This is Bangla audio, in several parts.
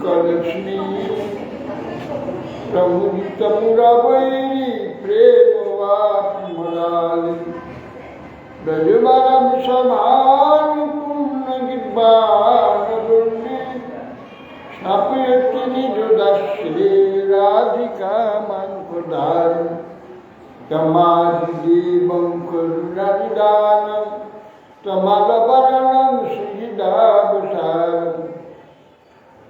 कलक्ष्मी प्रमुदित मुरावैरी प्रेमवाति मराली ब्रजवरम समान पूर्ण गिब्बान वृंदे स्नापयति निजदास्ये राधिका मानपदार तमादिदेवं करुणानिदानं तमालवरणं श्रीदावसारम्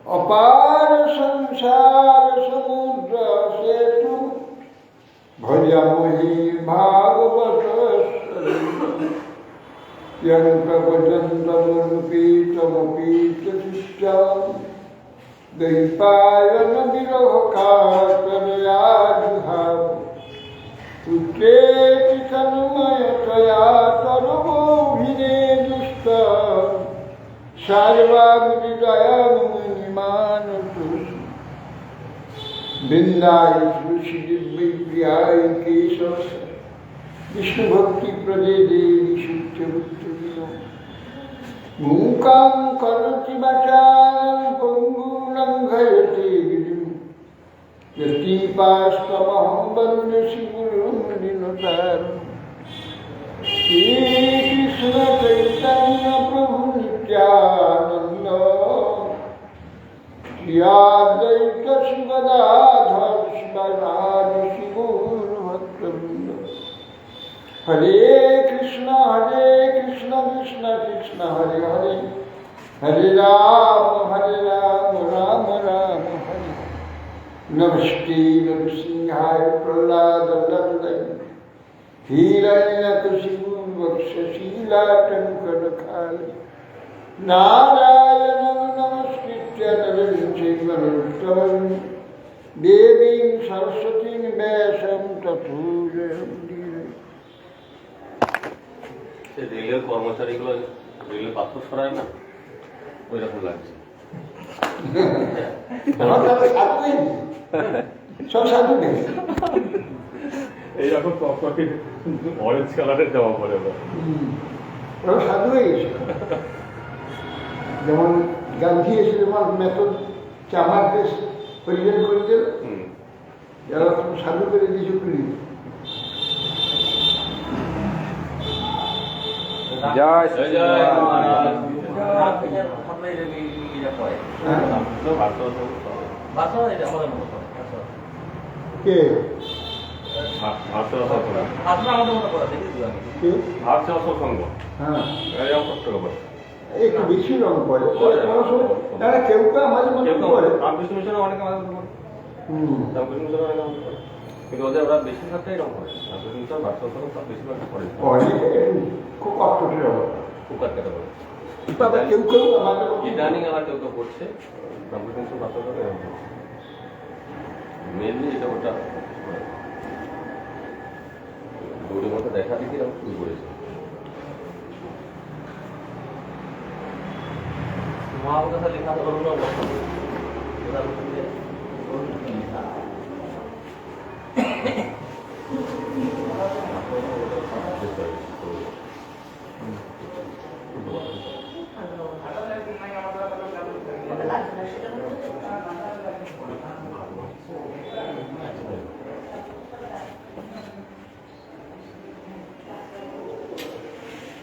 अपार संसार समुद्र सेतु भजमहि भागवत यं प्रवचन्तमनुपेतमपेतशिष्टं दैपायन विरहकातरया जुहाव पुत्रेति तन्मयतया सर्वोऽभिनेदुस्त सर्वाग्निदयामुनिमानतु बिन्दाय श्रुषिदिव्यप्रियाय केशव विष्णुभक्ति प्रदे देवी शुद्धवृत्तिनो मूकां करोति वाचालं पङ्गुं लङ्घयते गिरिं यतीपास्तमहं वन्दे श्रीगुरुं दीनतारम् श्री कृष्ण चैतन्य प्रभु नित्यानंद श्री अद्वैत शिवदाधर शिवराज शिवभक्तवृंद हरे कृष्ण कृष्ण कृष्ण हरे हरे हरे राम राम राम हरे नमस्ते नरसिंहाय प्रह्लाद वरदाय हिरण्यकशिपु वक्षशीलाटङ्कनखाले नारायणं नमस्कृत्य नरं चैव नरोत्तमं देवीं सरस्वतीं व्यासं ततो जयमुदीरये। রেলের কর্মচারীগুলো রেলের পাথর সরায় না ওই রকম লাগছে। সব সাধু নেই এইরকম অরেঞ্জ কালারের জামা পরে ওরা সাধু হয়ে গেছে। যেমন গান্ধী এসে যেমন মেথড চামার দেশ পরিবেশ করেছিল, যারা সাধু করে দিয়েছে পুরী। জয় কে একটু বেশি রং পড়ে, কেউ কেউ মাঝে মধ্যে করে, কিন্তু ওদের ওরা বেশিরভাগটাই রং করে। খুব কষ্ট কুকার কেটে বলে কেউ কেউ ইদানিং আবার কেউ কেউ করছে মেনলি এটা ওটা দৌড়ের মতো দেখা দেখি এরকম শুরু করেছে। মহাপুর কথা লেখা তো করুন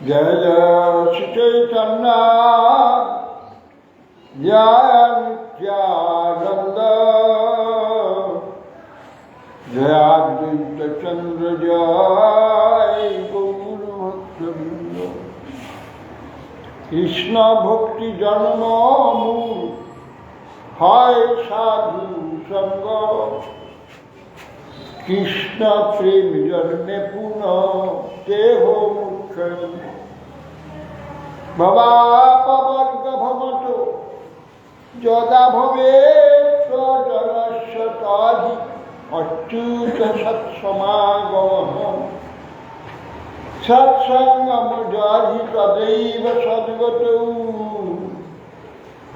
जय जय श्री चैतन्य जय नित्यानंद जय अद्वैत चंद्र जय गौर भक्तवृंद कृष्ण भक्ति जन्म मूल हाय साधु संग कृष्ण प्रेम जन्मे पुनः देह मुख्य भवापवर्ग भवतो यदा भवेत् जनस्य ताधि अच्युत सत्समागमः सत्संगम जाधि तदैव सद्गतौ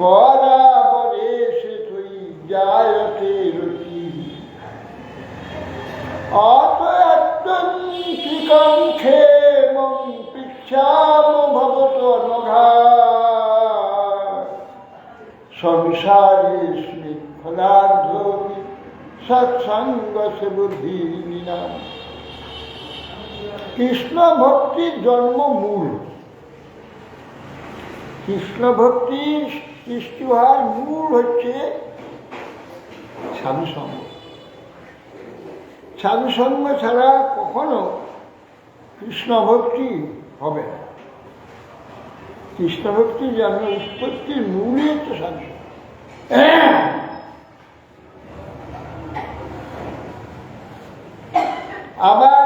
परावरेषु त्वयि जायते रुचिः अतयत्तन्त्रिकं क्षेमं पृच्छामो भवतो नघा संसारी সংসারেস্মি ফলার্ধোপি সৎসঙ্গস্য বুদ্ধিহীনা। কৃষ্ণ ভক্তির জন্ম মূল, কৃষ্ণ ভক্তির সৃষ্টি হওয়ার মূল হচ্ছে সাধুসঙ্গ। সাধুসঙ্গ ছাড়া কখনো কৃষ্ণ ভক্তি হবে না। কৃষ্ণ ভক্তির জন্ম উৎপত্তির মূলই হচ্ছে সাধুসঙ্গ। আবার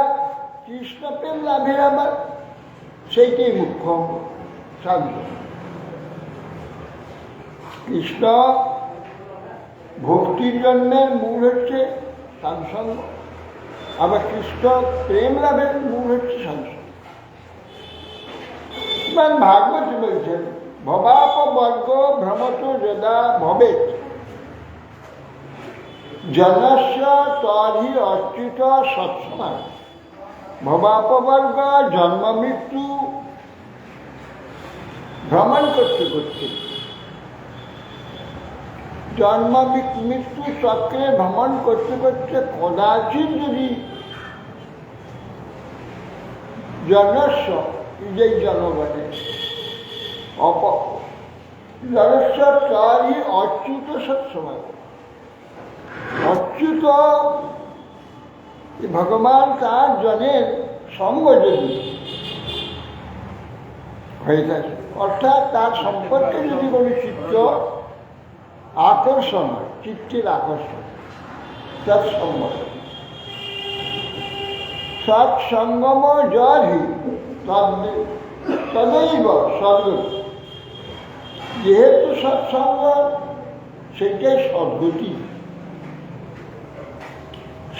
কৃষ্ণ প্রেম লাভের আবার সেইটাই মুখ্য সাধুসঙ্গ। কৃষ্ণ ভক্তির জন্মের মূল হচ্ছে সাধুসঙ্গ, আবার কৃষ্ণ প্রেম লাভের মূল হচ্ছে সাধুসঙ্গ। ভাগবত বলছেন ভবাপবর্গ ভ্রমত যদা ভবেৎ জনস্য তর্হি অচ্যুত সৎসমায়। ভবাপবর্গ জন্ম মৃত্যু ভ্রমণ করতে করতে, জন্ম মৃত্যু চক্রে ভ্রমণ করতে করতে কদাচিৎ যদি জনস্য নিজেই জনগণে জনস্য তারই অচ্যুত সৎসময়। অচ্যুত ভগবান তার জনের সঙ্গ যদি হয়ে থাকে, অর্থাৎ তার সম্পর্কে যদি কোনো চিত্ত আকর্ষণ হয়, চিত্তের আকর্ষণ, সৎসঙ্গ। সৎসঙ্গম যহি তদৈব সদ্গতি। যেহেতু সৎসঙ্গ সেটাই সদ্গতি।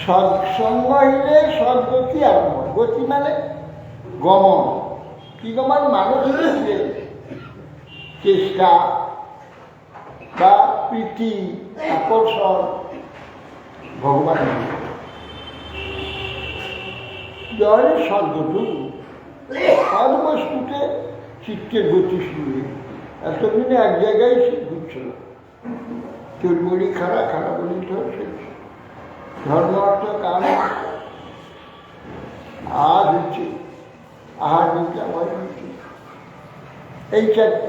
সৎসঙ্গ হইলে সদ্গতি আরম্ভ। গতি মানে গমন। কি গমন? মানুষের চেষ্টা বা প্রীতি আকর্ষণ ভগবান জয় সদ্গতি। সর্বস্তুতে চিত্তের গতি শুরু হয়ে এতদিনে এক জায়গায় সে ঘুরছিল। তোর বড়ি খারাপ খারাপ বলি তো ধর্ম অর্থ কারণ আহার হচ্ছে, আহার হচ্ছে, আমার হচ্ছে,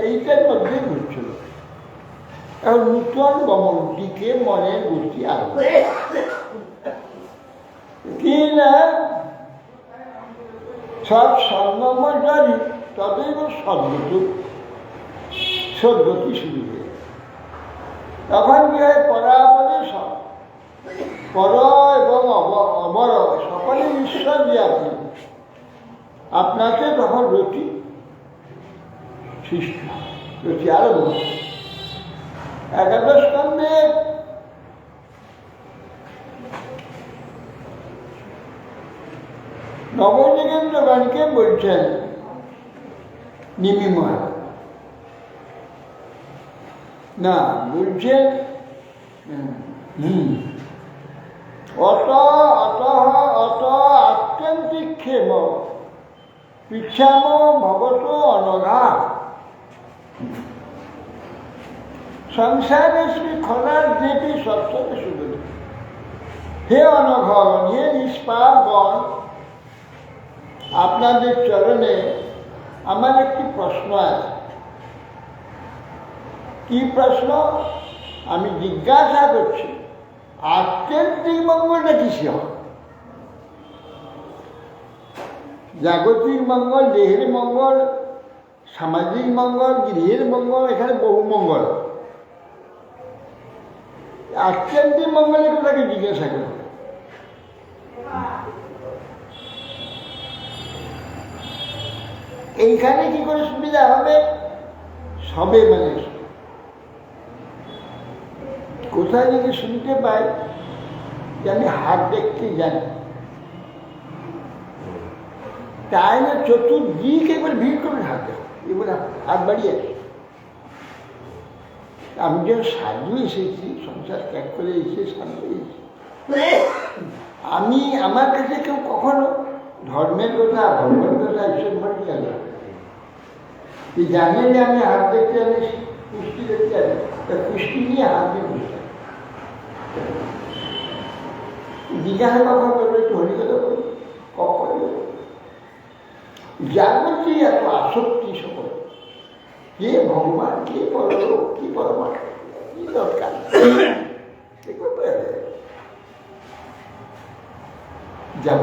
এইটার মধ্যে ঘুরছিল। এখন নূতন গমন দিকে মনের গতি আরম্ভ। কি না সৎসঙ্গম জানি ততই সদ্গতি, সদ্গতি শুরু হয়ে। তখন কি হয়? পরাবরে সব পর এবং অবর সকলে ঈশ্বর যে আপনি, আপনাকে তখন রতি সৃষ্টি, রতি আরম্ভ। একাদশ স্কন্ধে নবযোগেন্দ্রগণকে বলছেন নিমিময় না, বলছেন অত অত অত আত্যন্তিক ক্ষেম পিছাম ভবত অনঘা সংসারে শ্রী খনার দেবী সবসময় শুধু। হে অনঘগণ, হে নিষ্পাপগণ, আপনাদের চরণে আমার একটি প্রশ্ন আছে। কি প্রশ্ন? আমি জিজ্ঞাসা করছি, আত্যন্তিক মঙ্গলটা কিসে হয়? জাগতিক মঙ্গল, দেহের মঙ্গল, সামাজিক মঙ্গল, গৃহের মঙ্গল, এখানে বহু মঙ্গল। আত্যন্তিক মঙ্গলের কথাকে জিজ্ঞাসা করব। এইখানে কি করে সুবিধা হবে? সবে মানে কোথায় যদি শুনতে পাই যে আমি হাত দেখতে জানি, তাই না চতুর্দিকে একবার ভিড় করে হাত দেখ, এবার হাত বাড়িয়ে আছে। আমি যখন সাধু এসেছি, সংসার ত্যাগ করে এসে সাধু এসেছি, আমি আমার কাছে কেউ কখনো ধর্মের কথা, ভগবানের কথা এসব বলতে গেল জানে যে আমি হাত দেখতে জানি, পুষ্টি দেখতে জানি। কুষ্টি নিয়ে হাতে বসে জিজ্ঞাসা কখন করবে একটু হরি কথা বলি কখন যার মধ্যে এত আসক্তি সকল কে ভগবান কে পরলোক কি পরমাত্মা কি দরকার যাব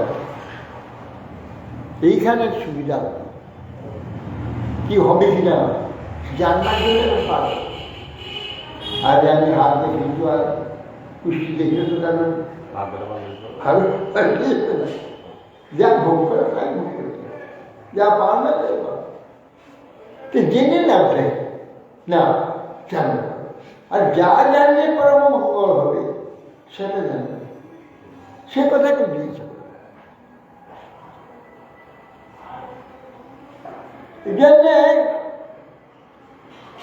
এইখানের সুবিধা কি হবে কিনা জানবার জন্য পাবে আর আমি হাত দেখে কিন্তু আর কুষ্টি দেখে তো জানো ভালো যা ভোগ করে তাই ভোগ করে যা পান না তাই পান তো জেনে লাভটাই না জানো আর যা জানলে পরম মঙ্গল হবে সেটা জানবে সে কথাটা দিয়েছে এজন্যে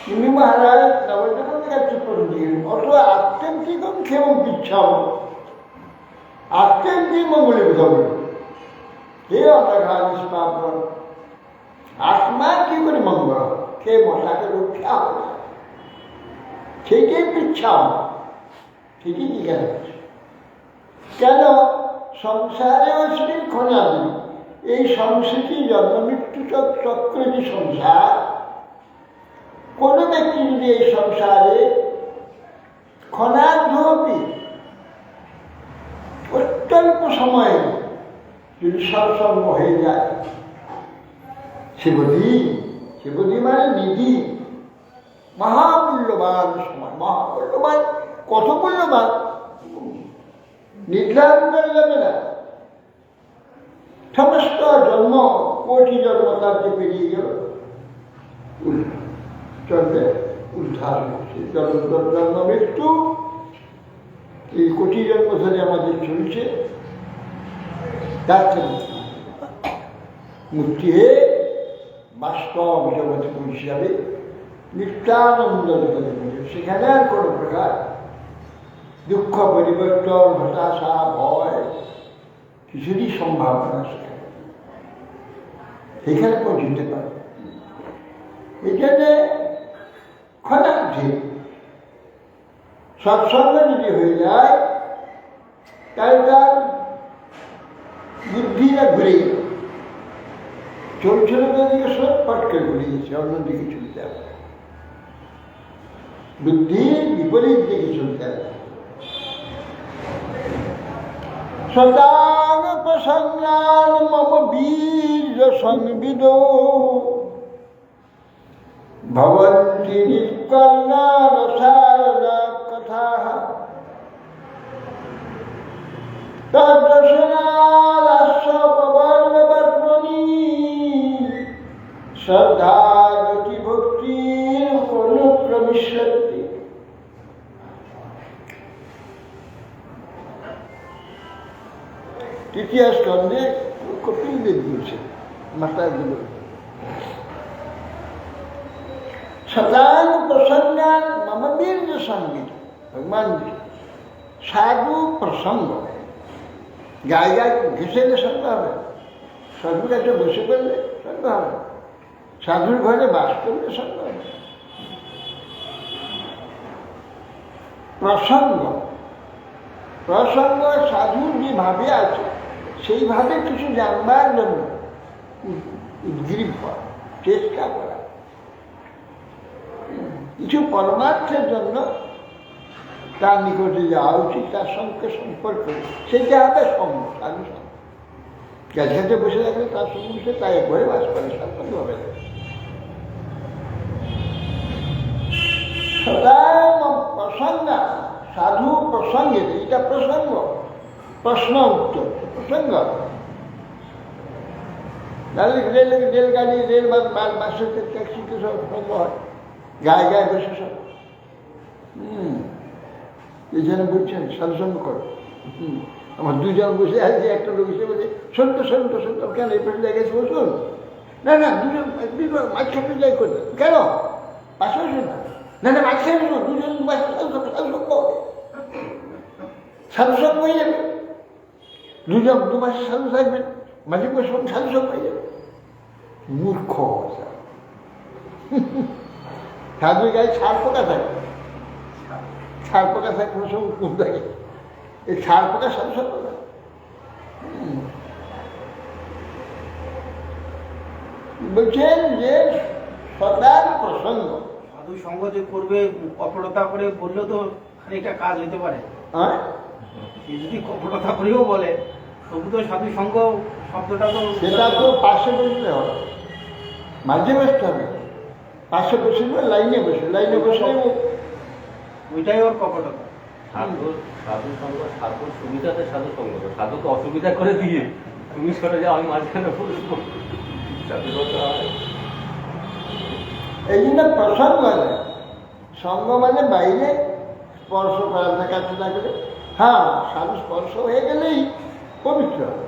তিনি মহারাজ নবদ্বীপের কাছে পড়লেন অত আত্যন্তিকম ক্ষেমম পিচ্ছাম আত্যন্তিক বলে ধরল হে অনাঘাত আত্মা কি করে মঙ্গল কে মশাকে রক্ষা হবে ঠিকই পিচ্ছাম ঠিকই জিজ্ঞাসা করছে কেন সংসারে অশ্লীল খনাদি এই সংস্কৃতি জন্ম মৃত্যু চক্র যে সংসার কোনো ব্যক্তি যদি এই সংসারে ক্ষণার্ধপি অত্যল্প সময়ে যদি সৎসঙ্গ হয়ে যায় শিবজি মানে নিধি মহামূল্যবান সময় মহামূল্যবান কত মূল্যবান নির্ধারণ করা যাবে না সমস্ত জন্ম কোটি জন্ম তার যে পেরিয়ে গেল চলবে উদ্ধার হচ্ছে জন্ম মৃত্যু এই কোটি জন্ম ধরে আমাদের চলছে যাচ্ছে মুক্তি হয়ে বাস্তব জগতে পৌঁছে যাবে নিত্যানন্দ জগতে পৌঁছে সেখানে আর কোনো প্রকার দুঃখ পরিবর্তন হতাশা ভয় কিছুরই সম্ভাবনা সেখানে পৌঁছতে পারে এখানে ক্ষণার্ধে সৎসঙ্গ যদি হয়ে যায় তাহলে তার বুদ্ধিটা ঘুরে গেল চলছিল দিকে সব পটকে ঘুরে গেছে অন্যদিকে চলতে হবে বুদ্ধি বিপরীত দিকে চলতে হবে সদান প্রসন্নান মম বীর্য সংবিদো ভবন্তি নিষ্কর্ণা রসায়না কথাঃ তদ্দর্শনাদাস্যপবর্গবর্মণি শ্রদ্ধা গতি ভক্তির অনুক্রমিষ্যতি। তৃতীয় স্কন্ধে কপিল দেব বলছে মাতাগুলো সদান প্রসঙ্গান মম বীর্য সঙ্গীত ভগবান সাধু প্রসঙ্গ গায়ে গায়ে ঘেসে গেলে সঙ্গ হবে সাধুর কাছে বসে পড়লে সঙ্গ হবে সাধুর ঘরে বাস করলে সঙ্গ হবে প্রসঙ্গ প্রসঙ্গ সাধুর যেভাবে আছে সেইভাবে কিছু জানবার জন্য উদ্গ্রীব করা চেষ্টা করা কিছু পরমার্থের জন্য তার নিকটে যাওয়া উচিত তার সঙ্গে সম্পর্ক সেটা হবে সঙ্গ সাধু সঙ্গ কাছে বসে থাকলে তার সঙ্গে তাই ঘরে বাস করে সঙ্গ হবে সদা প্রসঙ্গ সাধু প্রসঙ্গে এটা প্রসঙ্গ প্রশ্ন উত্তর প্রসঙ্গ রেলগাড়ি রেল বাসের ট্যাক্সিতে সব সঙ্গ হয় গায়ে গায়ে বসে সব এই জন্য বলছেন সাধুসঙ্গ করো আমার দুজন বসে আছে একটা লোক এসে বলছে শুনতো কেন এই পাশে জায়গায় বসুন না দুজন মাঝখানে যাই করবে কেন পাশে বসুন না মাঝখানে দুজন সাধুসঙ্গ হয়ে যাবে দুজন দু মাসে সাধু থাকবেন মাঝে মাঝে সাধুসঙ্গ হয়ে যাবে মূর্খ সাধুর গায়ে ছাড় পোকা থাকে ছাড় পোকা থাকে কোনো সময় কম থাকে, এই ছাড় পোকা সাধু সঙ্গ না। বলছেন যে সদার প্রসঙ্গ, সাধু সঙ্গ যে করবে কপটতা করে বললেও তো খানিকটা কাজ হতে পারে। হ্যাঁ সে যদি কপটতা করেও বলে তবু তো সাধু সঙ্গ শব্দটা তো সেটা তো পাশে বসলে হবে, মাঝে বসতে হবে, পাশে বসলে লাইনে বসলে ওইটাই ওর কপটতা। সাধু সঙ্গ, সাধুর সুবিধাতে সাধু সঙ্গ, সাধুকে অসুবিধা করে দিয়ে তুমি সরে যাও, আমি মাঝখানে বসবো, সাধু কথা হয়। এই জন্য প্রসঙ্গ নেই। সঙ্গ মানে বাইরে স্পর্শ করা না, কাছে না করে। হ্যাঁ, সাধু স্পর্শ হয়ে গেলেই পবিত্র হবে।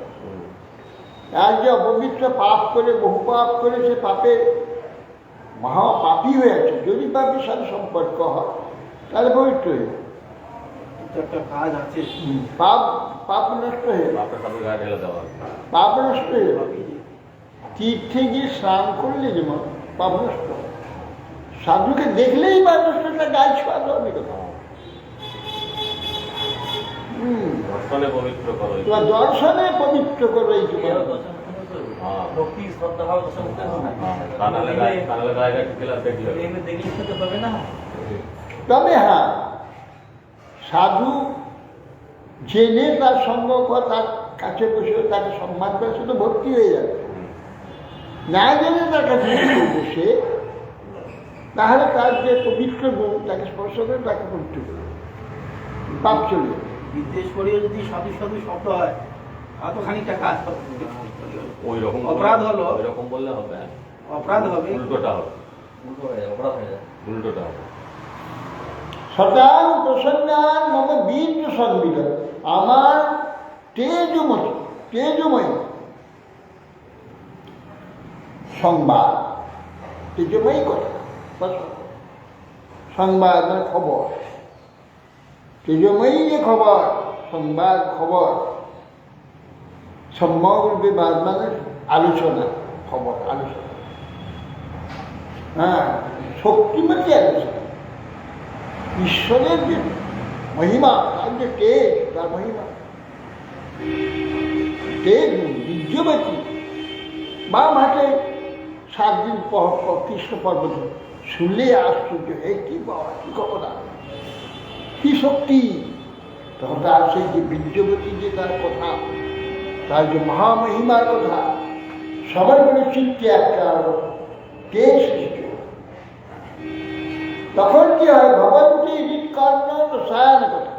আর যে অপবিত্র পাপ করে, বহু পাপ করে, সে পাপে মহাপাপী হয়ে আছে। যদি পাপের সাথে সম্পর্ক হয় তাহলে পবিত্র হয়ে যাবে। তো একটা কাজ আছে। পাপ নষ্ট হয়ে যাবে, বাপটা সাধু গায়ে ঢেলে দেওয়া। পাপ নষ্ট হয়ে যাবে। তীর্থে গিয়ে স্নান করলে যেমন পাপ নষ্ট হয়, সাধুকে দেখলেই পাপ নষ্ট, একটা গাছ ছোঁয়া হবে কথা। দর্শনে পবিত্র করো। তোমার দর্শনে পবিত্র করো এই তোমার। ভক্তি শ্রদ্ধা ভাব দর্শন করতে হবে না। কানালে গায়ে গেলে দেখলে এমনি দেখলে খেতে পাবে না। তবে হ্যাঁ, সাধু জেনে তার সঙ্গ তার কাছে বসে তাকে সম্মান করে, শুধু ভক্তি হয়ে যাবে। না জেনে তার কাছে বসে তাহলে তার যে পবিত্র গুণ তাকে স্পর্শ করে তাকে পবিত্র করে পাপ চলে যাবে। বিদ্বেষ করেও যদি সাধু সাধু শব্দ হয় তাহলে তো খানিকটা কাজ হবে। ওই রকম অপরাধ হলো। ওই রকম বললে হবে, অপরাধ হবে। উল্টোটা হবে, উল্টো হয়ে যায়, অপরাধ হয়ে যায়। উল্টোটা হবে। সদাং প্রসন্নান মম বীর্য সংবিধান, আমার তেজময় সংবাদ, তেজময়ী কথা, সংবাদ মানে খবর, তেজময়ী যে খবর, সংবাদ খবর, সম্যক বাদ মানে আলোচনা, খবর আলোচনা, হ্যাঁ, শক্তিমতী আলোচনা। ঈশ্বরের যে মহিমা, তার যে তেজ, তার মহিমা তেজ বীর্যবতী। বাম হাতে 7 দিন কৃষ্ণ পর্বত শুনলে আশ্চর্য, এই কি বাবা, কি খবর, কি শক্তি। তখন তার সেই যে বীর্যবতী যে তার কথা, তার যে মহামহিমার কথা সবাই করে চিত্তে একটা তেজ সৃষ্টি। তখন কি হয়, ভবন্তি হৃৎকর্ণ রসায়ন কথা,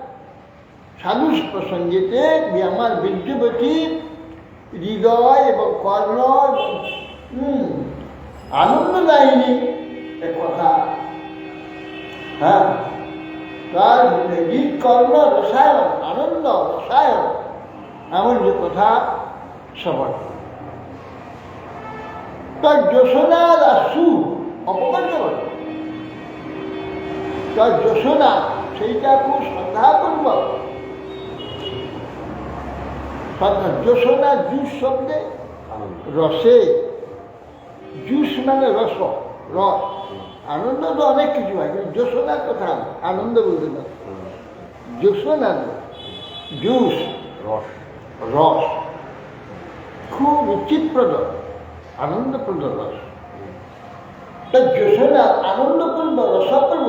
সাধু প্রসঙ্গেতে আমার বীর্যবতী হৃদয় এবং কর্ণ এবং আনন্দদায়িনী এ কথা। হ্যাঁ, তার হৃৎকর্ণ রসায়ন, আনন্দ রসায়ন, এমন যে কথা সবার। তার যশোনা রাসু অপমান করে, তার যশোনা সেইটা খুব শ্রদ্ধা করব। যশোনা জুস শব্দে রসে, জুস মানে রস, আনন্দ তো অনেক কিছু হয়, কিন্তু যশোনার কথা আনন্দ বলতে না। যশোনা জুস, রস খুব রুচিপ্রদ, আনন্দপ্রদ রস। তার যশোনা আনন্দপূর্ণ, রসপূর্ণ,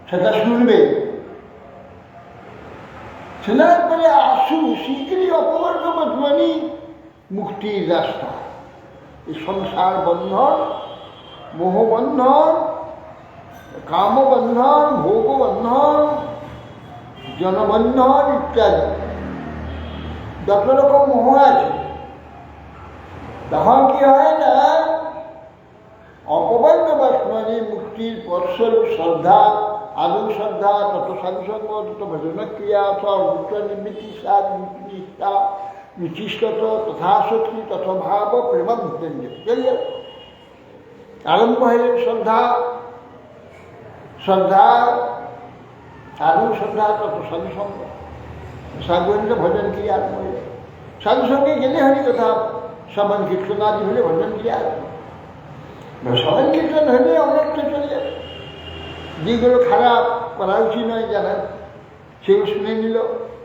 সেটা শুনবে। শোনার পরে আসু শীঘ্রই অপবর্গ মানে মুক্তির রাস্তা। এই সংসার বন্ধন, মোহবন্ধন, কামবন্ধন, ভোগবন্ধন, জনবন্ধন ইত্যাদি যত রকম মোহ আছে, তখন কি হয় না, অপবর্গ মানে মুক্তির পথস্বরূপ শ্রদ্ধা, আদৌ শ্রদ্ধা, তত সাধুসঙ্গ, তত ভজনা ক্রিয়া, অথ নির্মিতিষ্ঠা, নিষ্ঠা, নিচিষ্টত, তথা শক্তি, তথ ভাব, প্রেম চলে যাবে। আরম্ভ হয়ে শ্রদ্ধা, আদৌ শ্রদ্ধা, তত সাধুসঙ্গ, সাধুসঙ্গে ভজন ক্রিয়া আরম্ভ হয়ে যাবে। সাধুসঙ্গে গেলে হলে কথা, শ্রবণ কীর্তন আদি হলে ভজন ক্রিয়া আরম্ভ। শ্রবণ কীর্তন হলে অনেকটা চলে যাবে, যেগুলো খারাপ করা উচিত নয় জানেন, সেও শুনে নিল,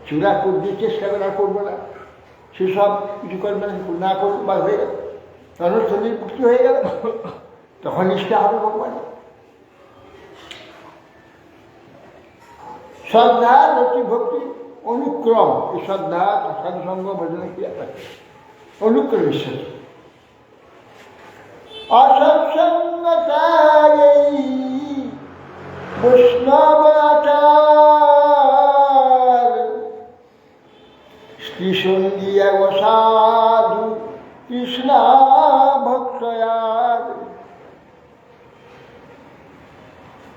চূড়া করতে চেষ্টা করা করবো না, সেসব কিছু করবে না করবো বা হয়ে গেল, তখন শরীর মুক্তি হয়ে গেল, তখন নিষ্ঠা হবে ভগবান। শ্রদ্ধা, রতি, ভক্তি, অনুক্রম, এই শ্রদ্ধা সাধুসঙ্গ ভজনের ক্রিয়া থাকে, অনুক্রম বিশ্বাস। অসৎসঙ্গতাই বৈষ্ণবাচার শ্রীসঙ্গী অসাধু কৃষ্ণা ভক্তয়ার।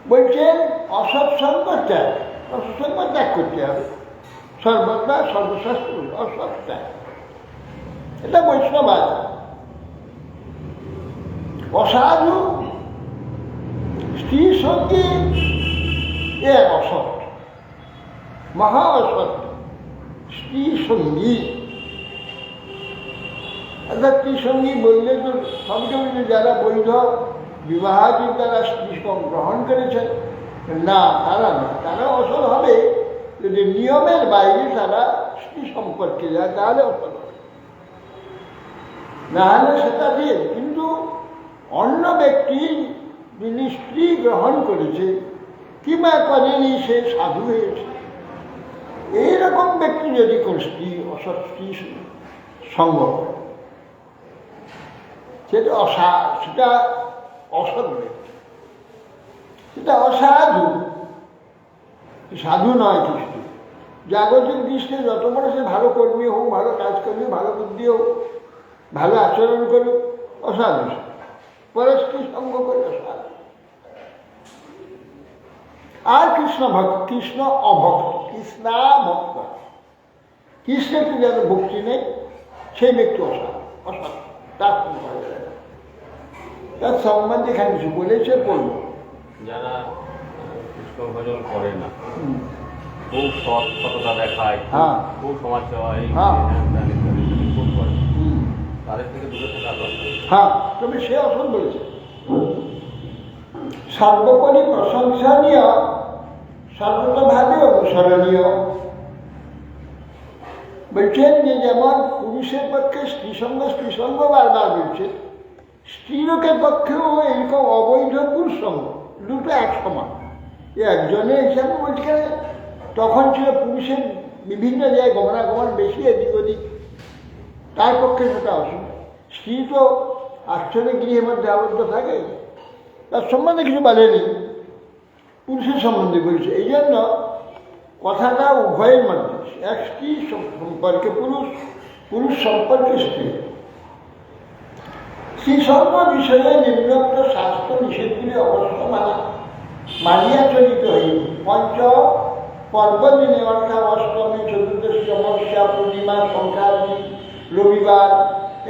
বলছেন অসৎসঙ্গ ত্যাগ, অসৎসঙ্গ ত্যাগ করতে হবে সর্বদা, সর্বশাস্ত্র অসৎ ত্যাগ, এটা বৈষ্ণব আচার। অসাধু স্ত্রী সঙ্গে এক অসৎ, মহা অসৎ স্ত্রী সঙ্গী। অর্থাৎ স্ত্রী সঙ্গী বললে তো সবকে বলছে যারা বৈধ বিবাহাদির দ্বারা স্ত্রী গ্রহণ করেছেন, না তারা না, তারা অসৎ হবে যদি নিয়মের বাইরে তারা স্ত্রী সম্পর্কে যায়, তাহলে অসৎ হবে, না হলে সেটা দিয়ে। কিন্তু অন্য ব্যক্তি যিনি স্ত্রী গ্রহণ করেছে কিংবা করেনি, সে সাধু হয়েছে, এইরকম ব্যক্তি যদি কোনো স্ত্রী অসৎ স্ত্রী সঙ্গ করে, সেটা অসৎ ব্যক্তি, সেটা অসাধু, সাধু নয় কৃষ্ণ। জাগতিক দৃষ্টি যত বড় সে ভালো কর্মী হোক, ভালো কাজ করবে, ভালো বুদ্ধি হোক, ভালো আচরণ করুক, অসাধু। পরস্পর সঙ্গ করে অসাধু। আর কৃষ্ণ ভক্ত, কৃষ্ণ অভক্ত, কৃষ্ণা ভক্ত, কৃষ্ণকে যেন ভক্তি নেই, সেই ব্যক্তি অসাধু, অসাধু, তার তার সম্বন্ধে এখানে কিছু বলেছে, বলবো। যারা কৃষ্ণ ভজন করে না, খুব সততা দেখায়, খুব সমাজ সেবা, খুব করে, তাদের থেকে দূরে থাকা দরকার। হ্যাঁ, তবে সে অসৎ বলেছে। সর্বোপরি প্রশংসনীয়, সর্বতভাবে অনুসরণীয়। বলছেন যে যেমন পুরুষের পক্ষে স্ত্রীসঙ্গ বারবার বলছে, স্ত্রীলোকের পক্ষেও এরকম অবৈধ পুরুষ সঙ্গ, দুটো এক সমান। একজনের হিসাবে বলছে তখন ছিল পুরুষের বিভিন্ন জায়গায় গমনাগমন বেশি, এদিক ওদিক, তার পক্ষে সেটা অসুবিধা। স্ত্রী তো আশ্চর্য গৃহের মধ্যে আবদ্ধ থাকে, তার সম্বন্ধে কিছু বলেনি, পুরুষের সম্বন্ধে বলছে। এই জন্য কথাটা উভয়ের মধ্যে, এক স্ত্রী সম্পর্কে পুরুষ, পুরুষ সম্পর্কে স্ত্রী। শ্রীসঙ্গ বিষয়ে নিম্নোক্ত শাস্ত্র নিষেধগুলি অবশ্য মানিয়া চলিত হইবে। পঞ্চ পর্বদিনে অর্থাৎ অষ্টমী, চতুর্দশী, অমাবস্যা, পূর্ণিমা, সংক্রান্তি, রবিবার,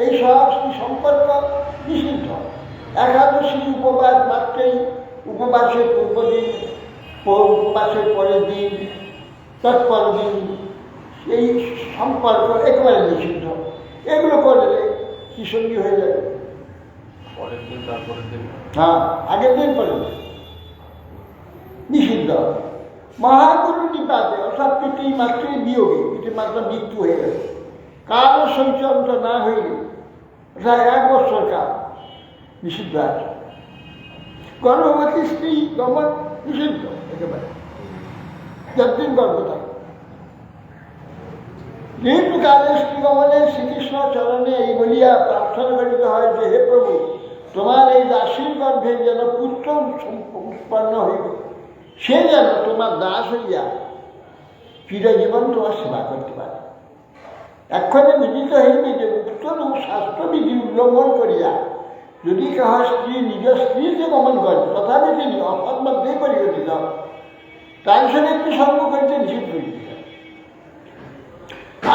এই সব সম্পর্ক নিষিদ্ধ। একাদশী উপবাস মাত্রেই, উপবাসের পূর্বদিন, উপবাসের পরের দিন, তৎপর দিন, এই সম্পর্ক একেবারে নিষিদ্ধ। এগুলো করলে কি সঙ্গী হয়ে যাবে? পরের দিন, তারপরের দিন, হ্যাঁ, আগের দিন পরের দিন নিষিদ্ধ। মহাগুরু নিপাতে, অর্থাৎ পিতৃ মাতৃ বিয়োগে, পিতৃ মাত্রা মৃত্যু হয়ে গেছে, কারো সঞ্চন্ত না হইলে, অর্থাৎ 1 বছর কাল নিষিদ্ধ আছে। গর্ভবতী স্ত্রী গমন নিষিদ্ধ একেবারে, যতদিন গর্ভ থাকে। যেহেতু কালে স্ত্রী গমনে শ্রীকৃষ্ণ চরণে এই বলিয়া প্রার্থনা করিতে হয় যে, হে প্রভু, তোমার এই দাসীর গর্ভে যেন পুত্র উৎপন্ন হইবে, সে যেন তোমার দাস হইয়া চিরজীবন তোমার সেবা করতে পারে। এক্ষণে বিদিত হইবে যে উক্ত শাস্ত্রবিধি উল্লঙ্ঘন করিয়া যদি কেহ স্ত্রী নিজ স্ত্রীকে গমন করে, তথাপি তিনি অসৎ মধ্যেই পরিগঠিত, তার সঙ্গে একটি সঙ্গ করিতে নিষেধ করিতে।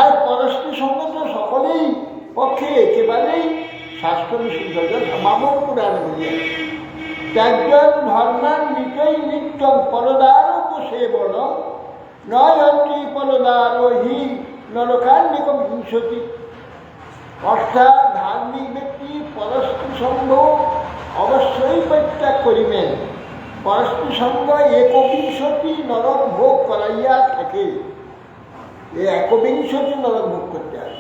আর পরস্ত্রী সঙ্গ তো সকলেই পক্ষে একেবারেই শাস্ত্র নিষিদ্ধ। মামক পুরাণে বলিয়া ত্যাজ্যন ধর্মান্বিতই নিত্যম পরদারোপসেবন নয়ন্তি পরদারোহি নরকান্নিকম হিংসতি। অর্থাৎ ধার্মিক ব্যক্তি পরস্ত্রী সঙ্গ অবশ্যই পরিত্যাগ করিবেন, পরস্পর সঙ্গ একবিংশতি নরক ভোগ করাইয়া থাকে। এই একবিংশতি নরক ভোগ করতে হবে।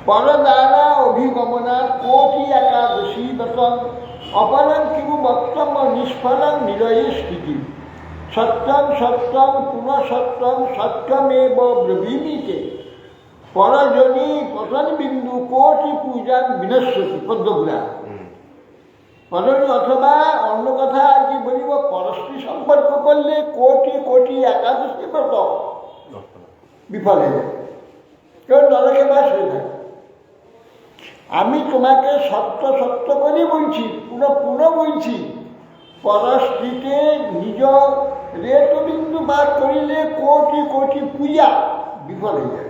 পর দ্বারা অভিগমনার কোটি একাদশী বেতন অপরং কিমু বক্তব্য নিষ্ফলং নিরয়ে স্থিতি সত্যম সত্যম পুনঃসত্যম সত্যমেব ব্রবীমিতে পরজনী পতন বিন্দু কোটি পূজান বিনশ্বতী পদ্মপুরাণ। পরজনী অথবা অন্য কথা আর কি বলিব, পরস্পর সম্পর্ক করলে কোটি কোটি একাদশী ব্রত বিফল হয়ে যায়, কেউ নরকে বাস হয়ে থাকে। আমি তোমাকে সত্য সত্য করে বলছি, পুনঃ বলছি, পরস্পৃতে নিজ রেতবিন্দু বার করিলে কোটি কোটি পূজা বিফল হয়ে যাবে।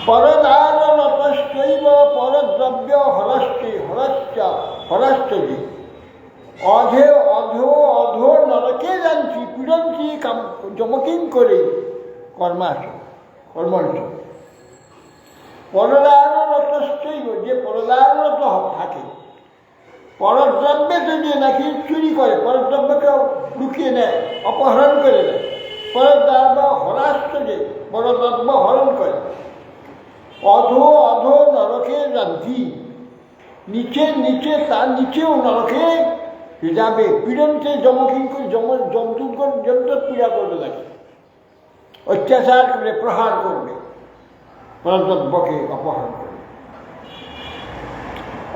পরদার রতশ্চৈব পরদ্রব্য হরশ্চে অধো নরকে যাচ্ছি পীড়ন্তি যমকিং করে কর্মর্থ। পরদারতশ্চৈব, যে পরদারত থাকে, পরদ্রব্যে যদি নাকি চুরি করে, পরদ্রব্যকে লুকিয়ে নেয়, অপহরণ করে নেয়, পরদ্রব্য হরাশ্চর্যে পরদ্রব্য হরণ করে, অধো নরকে যাচ্ছি, নিচে তার নিচেও নরকে যাবে, পীড়ন্তে যমকিং করে জন্তু পীড়া করতে থাকে, অত্যাচার করবে, প্রহার করবে, পরদ্রব্যকে অপহরণ করবে।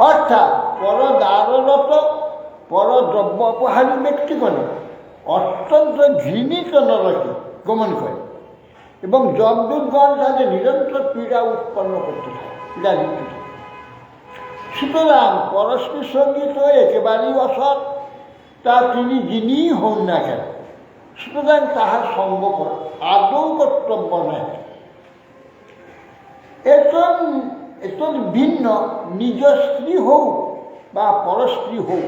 অর্থাৎ পরদাররত পরদ্রব্য অপহারী ব্যক্তিগণ অত্যন্ত ঘৃণিত নরকে গমন করে এবং যমদূতগণ তাদের নিরন্তর পীড়া উৎপন্ন করতে থাকে, পীড়া দিতে থাকে। সুতরাং পরস্পর সঙ্গে তো একেবারেই অসৎ, তা তিনি যিনিই হন না কেন, সুতরাং তাহার সঙ্গ করা আদৌ কর্তব্য নয়। এত ভিন্ন নিজ স্ত্রী হোক বা পরস্ত্রী হোক,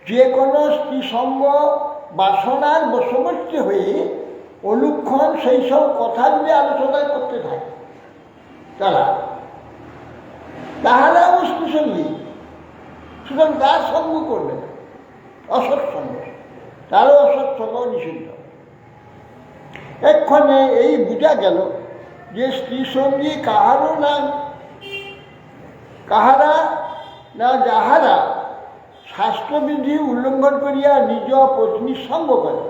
যে কোনো স্ত্রী সঙ্গ বাসনার বশবর্তী হয়ে অনুক্ষণ সেই সব কথা যদি আলোচনা করতে থাকে, তাহারাও স্ত্রীসঙ্গী, সুতরাং তার সঙ্গ করবে না, অসৎসঙ্গ, তারও অসৎসঙ্গ নিষিদ্ধ। এক্ষণে এই বোঝা গেল যে স্ত্রীসঙ্গী যাহারা শাস্ত্রবিধি উল্লঙ্ঘন করিয়া নিজ পত্নীর সঙ্গ করে,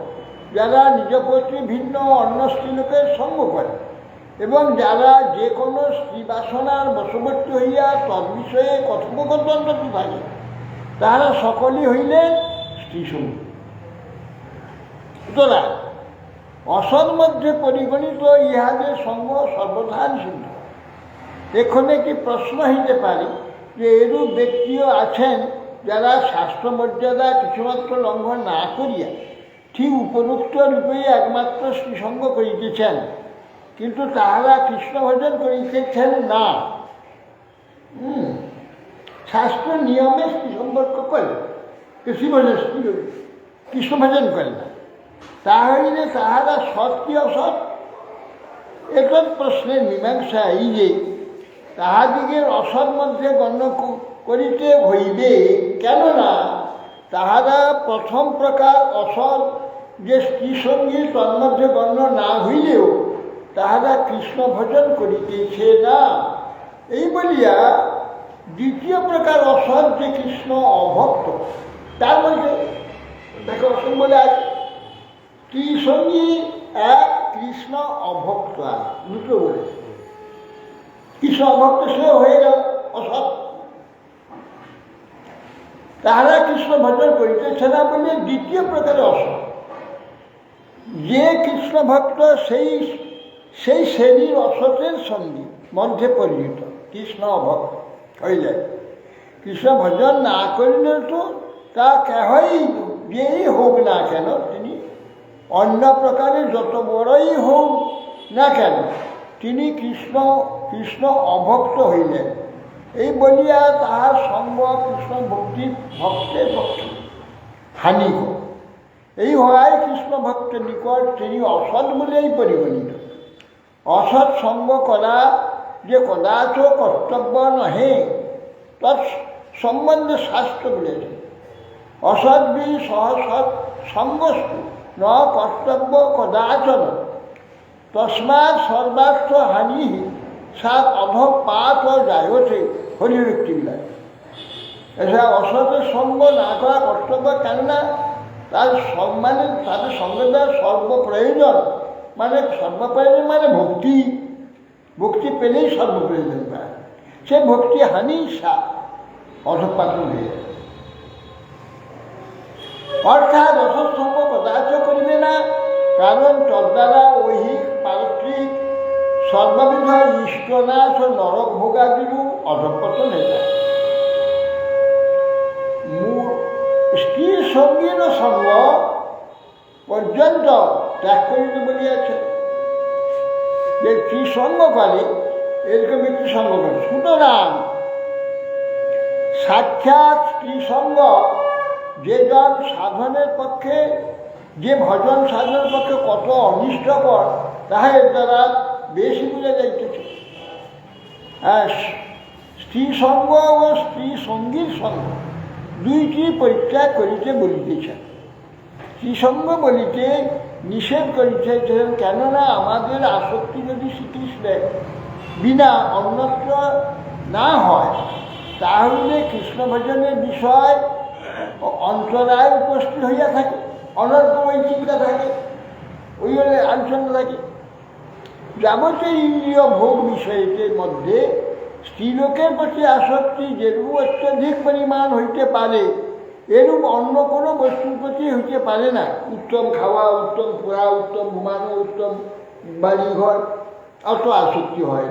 যারা নিজ পত্নী ভিন্ন অন্য স্ত্রীলোকের সঙ্গ করে এবং যারা যে কোনো স্ত্রী বাসনার বশবর্তী হইয়া তদ্বিষয়ে কথোপকথন করতে থাকে, তাহারা সকলেই হইলেন স্ত্রীসঙ্গী। সুতরাং অসৎ মধ্যে পরিগণিত ইহাদের সঙ্গ সর্বথা নিষিদ্ধ। এখানে একটি প্রশ্ন হইতে পারে যে এরূপ ব্যক্তিও আছেন যারা শাস্ত্র মর্যাদা কিছুমাত্র লঙ্ঘন না করিয়া ঠিক উপরোক্ত রূপেই একমাত্র শ্রীসঙ্গ করিতেছেন, কিন্তু তাহারা কৃষ্ণ ভজন করিতেছেন না, শাস্ত্র নিয়মে স্ত্রী সম্পর্ক করে, কৃষ্ণ ভজন করে না, তাহলে তাহারা সৎ কি অসৎ? এতৎ প্রশ্নের মীমাংসা এই যে তাহাদিগের অসৎ মধ্যে গণ্য করিতে হইবে, কেননা তাহারা প্রথম প্রকার অসৎ যে স্ত্রীসঙ্গী তন্মধ্যে গণ্য না হইলেও তাহারা কৃষ্ণ ভজন করিতেছে না। এই বলিয়া দ্বিতীয় প্রকার অসৎ যে কৃষ্ণ অভক্ত, তার মধ্যে দেখো অসৎ বলে আছে স্ত্রীসঙ্গী এক, কৃষ্ণ অভক্ত আর দুটো বলেছে। কৃষ্ণ অভক্ত সেও হয়ে গেল অসৎ, তাহারা কৃষ্ণ ভজন করিতেছে না বলে দ্বিতীয় প্রকারে অসৎ। যে কৃষ্ণ ভক্ত সেই শ্রেণীর অসতের সঙ্গে মধ্যে পরিণত কৃষ্ণ অভক্ত হইলে, কৃষ্ণ ভজন না করিলে তো তা কেহই যেই হোক না কেন, তিনি অন্য প্রকারে যত বড়ই হোক না কেন, তিনি কৃষ্ণ অভক্ত হইলেন। এই বলিয়া তাহার সঙ্গ কৃষ্ণ ভক্তের পক্ষে হানিক। এই হওয়ায় কৃষ্ণ ভক্তের নিকট তিনি অসৎ বলেই পরিগণিত। অসৎ সঙ্গ করা যে কদাচ কর্তব্য নহে, সম্বন্ধে শাস্ত্র বলেছে, অসদ্ভি সহসৎ সঙ্গস্তু ন কর্তব্য কদাচন তস্মাৎ সর্বার্থ হানি সাত অধপাত জায়তে হরিভক্তিবিলায়। এছাড়া অসতের সঙ্গ না করা কর্তব্য, কেননা তার সম্মানে তাদের সঙ্গে দেওয়ার সর্বপ্রয়োজন, মানে সর্বপ্রয়োজন মানে ভক্তি। ভক্তি পেলেই সর্বপ্রয়োজন পায়, সে ভক্তি হানি সা অধপাত হয়ে যায়। অর্থাৎ অসৎসঙ্গ কদাচ করিবে না, কারণ তদ্বারা ঐহিক পারত্রিক সর্ববিধ ইষ্টনাশ ও নরক ভোগাদিরও অধঃপতন হয়ে যায়। স্ত্রীর সঙ্গীর সঙ্গ পর্যন্ত ত্যাগ করিতে বলিয়াছে। যে স্ত্রী সঙ্গ করে এরকম একটি সঙ্গ করে। সুতরাং সাক্ষাৎ স্ত্রী সঙ্গ যে জন সাধনের পক্ষে, যে ভজন সাধনের পক্ষে কত অনিষ্টকর, তাহা এর দ্বারা বেশি বুঝে যাইতেছে। হ্যাঁ, স্ত্রী সঙ্গ ও স্ত্রী সঙ্গীর সঙ্গ দুইটি পরিত্যাগ করিতে বলিতেছেন। স্ত্রীসঙ্গ বলিতে নিষেধ করিতেছেন, কেননা আমাদের আসক্তি যদি শ্রীকৃষ্ণের বিনা অন্যত্র না হয়, তাহলে কৃষ্ণ ভজনের বিষয় অন্তরায় উপস্থিত হইয়া থাকে, অনর্থময় চিন্তা থাকে, ওই হলে আলোচনা থাকে। যাবতীয় ইন্দ্রিয় ভোগ বিষয়টির মধ্যে স্ত্রীলোকের প্রতি আসক্তি যেরূপ অত্যধিক পরিমাণ হইতে পারে, এরূপ অন্য কোনো বস্তুর প্রতি হইতে পারে না। উত্তম খাওয়া, উত্তম পড়া, উত্তম ঘুমানো, উত্তম বাড়িঘর, অত আসক্তি হয়।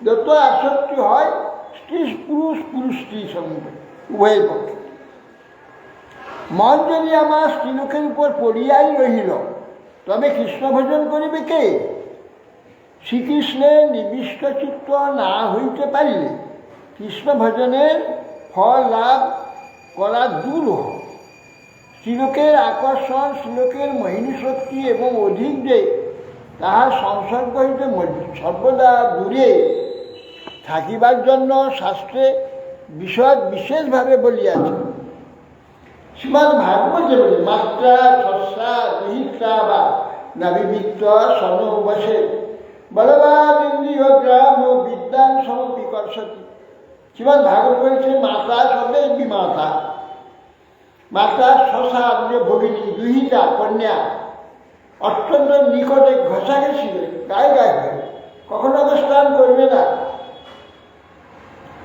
যত আসক্তি হয় পুরুষ স্ত্রী সঙ্গে উভয়ের পক্ষে। মন যদি আমার স্ত্রীলোকের উপর পড়িয়াই রহিল, তবে কৃষ্ণ ভজন করিবে কে? শ্রীকৃষ্ণের নিবিষ্ট চিত্ত না হইতে পারিলে কৃষ্ণ ভজনের ফল লাভ করা দুরূহ। শ্রীলোকের আকর্ষণ, শ্রীলোকের মোহিনী শক্তি এবং অধিক যে তাহার সংসর্গ হইতে সর্বদা দূরে থাকিবার জন্য শাস্ত্রে বিষয় বিশেষভাবে বলিয়াছে। শ্রীমদ্ ভাগবতে বলি, মাত্রা সস্যা বিহিত্রা বা নাবিবিত্ত সনবসে বলবান ইন্দ্রিয় গ্রাম ও বিদ্যান সমপিকর্ষতি। শ্রীমদ্ ভাগবত বলেছে, মাতা শব্দে বিমাতা, মাতা শশা ভগিনী, দুহিতা কন্যা, অত্যন্ত নিকটে ঘষাঘষি গায়ে গায়ে হয়, কখনো অবস্থান করবে না।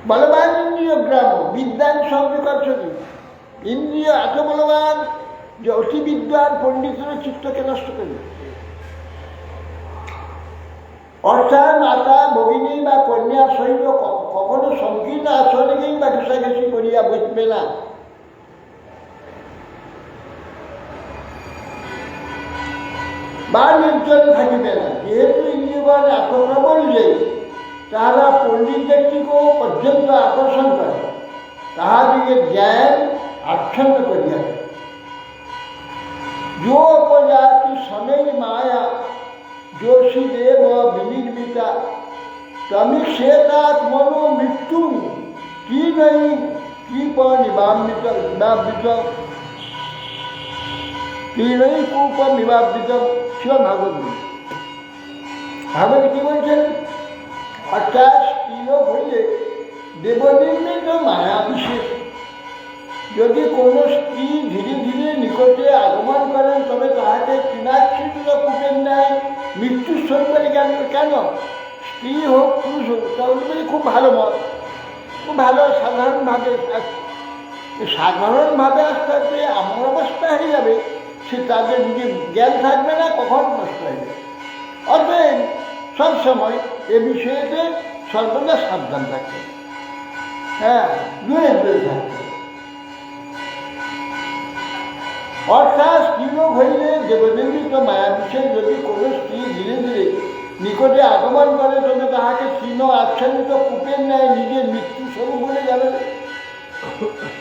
বলবান ইন্দ্রিয় গ্রাম বিদ্যান সমপিকর্ষতি। ইন্দ্রিয় এত বলবান যে অতি বিদ্যান পণ্ডিতের চিত্তকে নষ্ট করবে। অর্থাৎ মাতা ভগিনী বা কন্যার সহিত কখনো সংকীর্ণ আচরণেই বা ঘেঁষাঘেঁষি করিয়া বসবে না। বা নির্জনে থাকিবে না। যেহেতু ইন্দ্রিয়গণ এত প্রবল যে তাহারা পণ্ডিত ব্যক্তিকেও পর্যন্ত আকর্ষণ করে, তাহাদিকে জ্ঞান আচ্ছন্ন করিয়া দেয়। যো প্রজাতি সময় মায়া যোশী দেব বিনির্মিতা তমি শ্বেতাৎ মনো মৃত্যু কি নই কূপ নিবাবিত কি নই কূপ নিবাবিত। শিব ভাগবত ভাগবত কি বলছেন? অর্থাৎ স্ত্রীলোক হইলে দেবনির্মিত মায়া বিশেষ। যদি কোনো স্ত্রী ধীরে ধীরে নিকটে আগমন করেন, তবে তাহাকে তৃণাচ্ছিন্ন কূপের ন্যায় মৃত্যুর সঙ্গে কেন? স্ত্রী হোক পুরুষ হোক, তাহলে খুব ভালো মত, খুব ভালো সাধারণভাবে আস্তে আস্তে এমন অবস্থা হয়ে যাবে, সে তাদের নিজের জ্ঞান থাকবে না, কখন নষ্ট হয়ে যাবে। অতএব সবসময় এ বিষয়েতে সর্বদা সাবধান থাকবে। হ্যাঁ, দূরে দূরে থাকবে। অর্থাৎ স্ত্রীলোক হইলে দেবনির্মিত মায়া বিষয় যদি কোনো স্ত্রী ধীরে ধীরে নিকটে আগমন করে, তবে তাহাকে তৃণ আচ্ছাদিত কূপের ন্যায় নিজের মৃত্যু স্বরূপ বলে যাবে।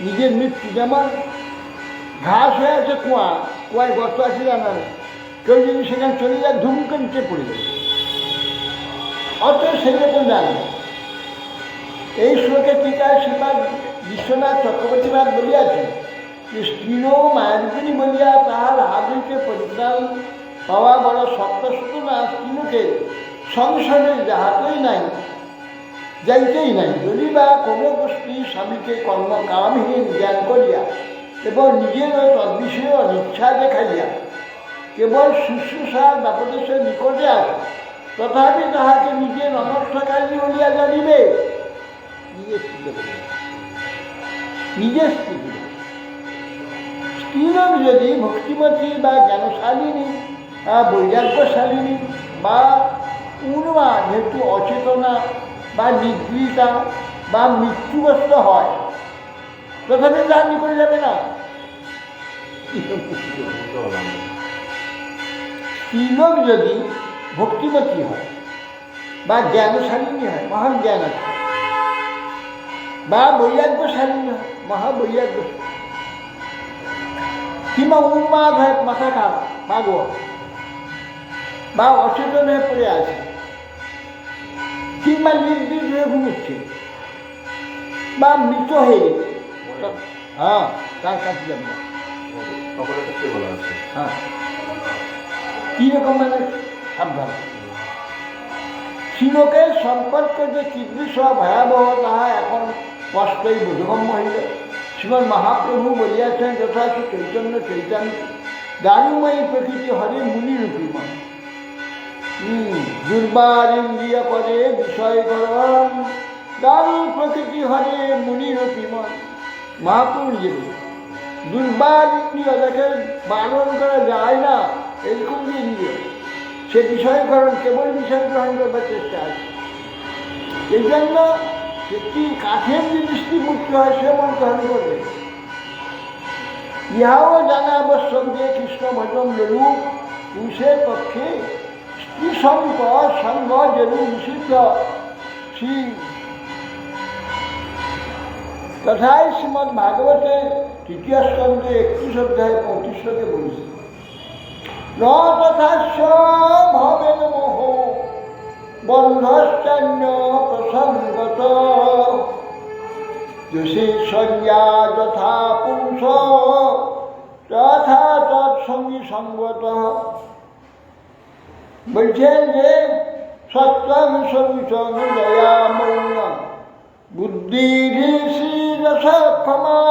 নিজের মৃত্যু যেমন ঘাস হয়ে আছে কুয়ায় গর্ত আছে জানা নেই, কেউ যদি সেখানে চলে যায় ধুম করে নিচে পড়ে যাবে। অত সেরকম জানে। এই শ্লোকে টিকায় শ্রীপাদ বিশ্বনাথ চক্রবর্তীনাথ বলিয়াছেন যে স্ত্রীণ মায়ারূপিণী বলিয়া তাহার হাত হইতে পরিত্রাণ পাওয়া বড় শক্ত সুতরাং স্ত্রীণকে সংসারে যাহাতেই নাই যাইতেই নাই। যদি বা কোনো গোষ্ঠী স্বামীকে কর্মকামহীন জ্ঞান করিয়া এবং নিজেরও তদ্বিষয়ে অনিচ্ছা দেখাইয়া কেবল শুশ্রূষার ব্যাপদেশের নিকটে আসে, তথাপি তাহাকে নিজের অনর্থকারী বলিয়া জানিবে। নিজের স্ত্রীলোক যদি ভক্তিমতী বা জ্ঞানশালিনী বৈরাগ্যশালিনী বা উন্মা যেহেতু অচেতনা বা নিদ্রিতা বা মৃত্যুগ্রস্ত হয়, তথাপি তার নিকটে যাবে না। স্ত্রীলোক যদি ভক্তিমতী হয় বা জ্ঞানশালিনী হয়, মহান জ্ঞান আছে, বা বৈরাগ্যশালিনী হয়, মহাবৈরাগ্য, কিংবা উন্মাদ হয়, মাথা খারাপ পাগল বা অচেতন হয়ে পড়ে আছে, কিংবা নির্দিষ্ট হয়ে ঘুমুচ্ছে বা মৃত হয়ে গেছে, হ্যাঁ তার কাছে যাবে না। হ্যাঁ কিরকম মানে সাবধান। শ্রীলোকের সম্পর্ক যে কীদৃশ ভয়াবহ তাহা এখন স্পষ্টই বোধগম্য হইল। শ্রীমৎ মহাপ্রভু বলিয়াছেন যথার্থ চৈতন্য চৈতন্য দারুময়ী প্রকৃতি হরে মুনিরূপী মন। দুর্বার ইন্দ্রিয় করে বিষয় করণ দারু প্রকৃতি হরে মুনিরূপী মন। মহাপ্রভু যে দুর্বার ইন্দ্রিয় দেখে বারণ করা যায় না, এরকম যে ইন্দ্রিয় সে বিষয়করণ কেবল বিষয় গ্রহণ করবার চেষ্টা আছে। এই জন্য একটি কাঠের যে দৃষ্টি মুক্ত হয় সে মন গ্রহণ করবে। ইহাও জানা আবশ্যক যে কৃষ্ণ ভজন রূপ পুরুষের পক্ষে স্ত্রী সঙ্গ যেরূপ নিষিদ্ধ। শ্রী তথায় শ্রীমৎ ভাগবতে তৃতীয় স্কন্ধে 31 অধ্যায় 35 শ্লোকে বলছে, ন তথাস্য ভবেন মোহ বন্ধশ্চান্য প্রসঙ্গত দোষী সংজ্ঞা যথা পুরুষ তথা তৎসঙ্গী সঙ্গত। বলছেন যে সত্যং সবিষং দয়া মৌন বুদ্ধি রস ক্ষমা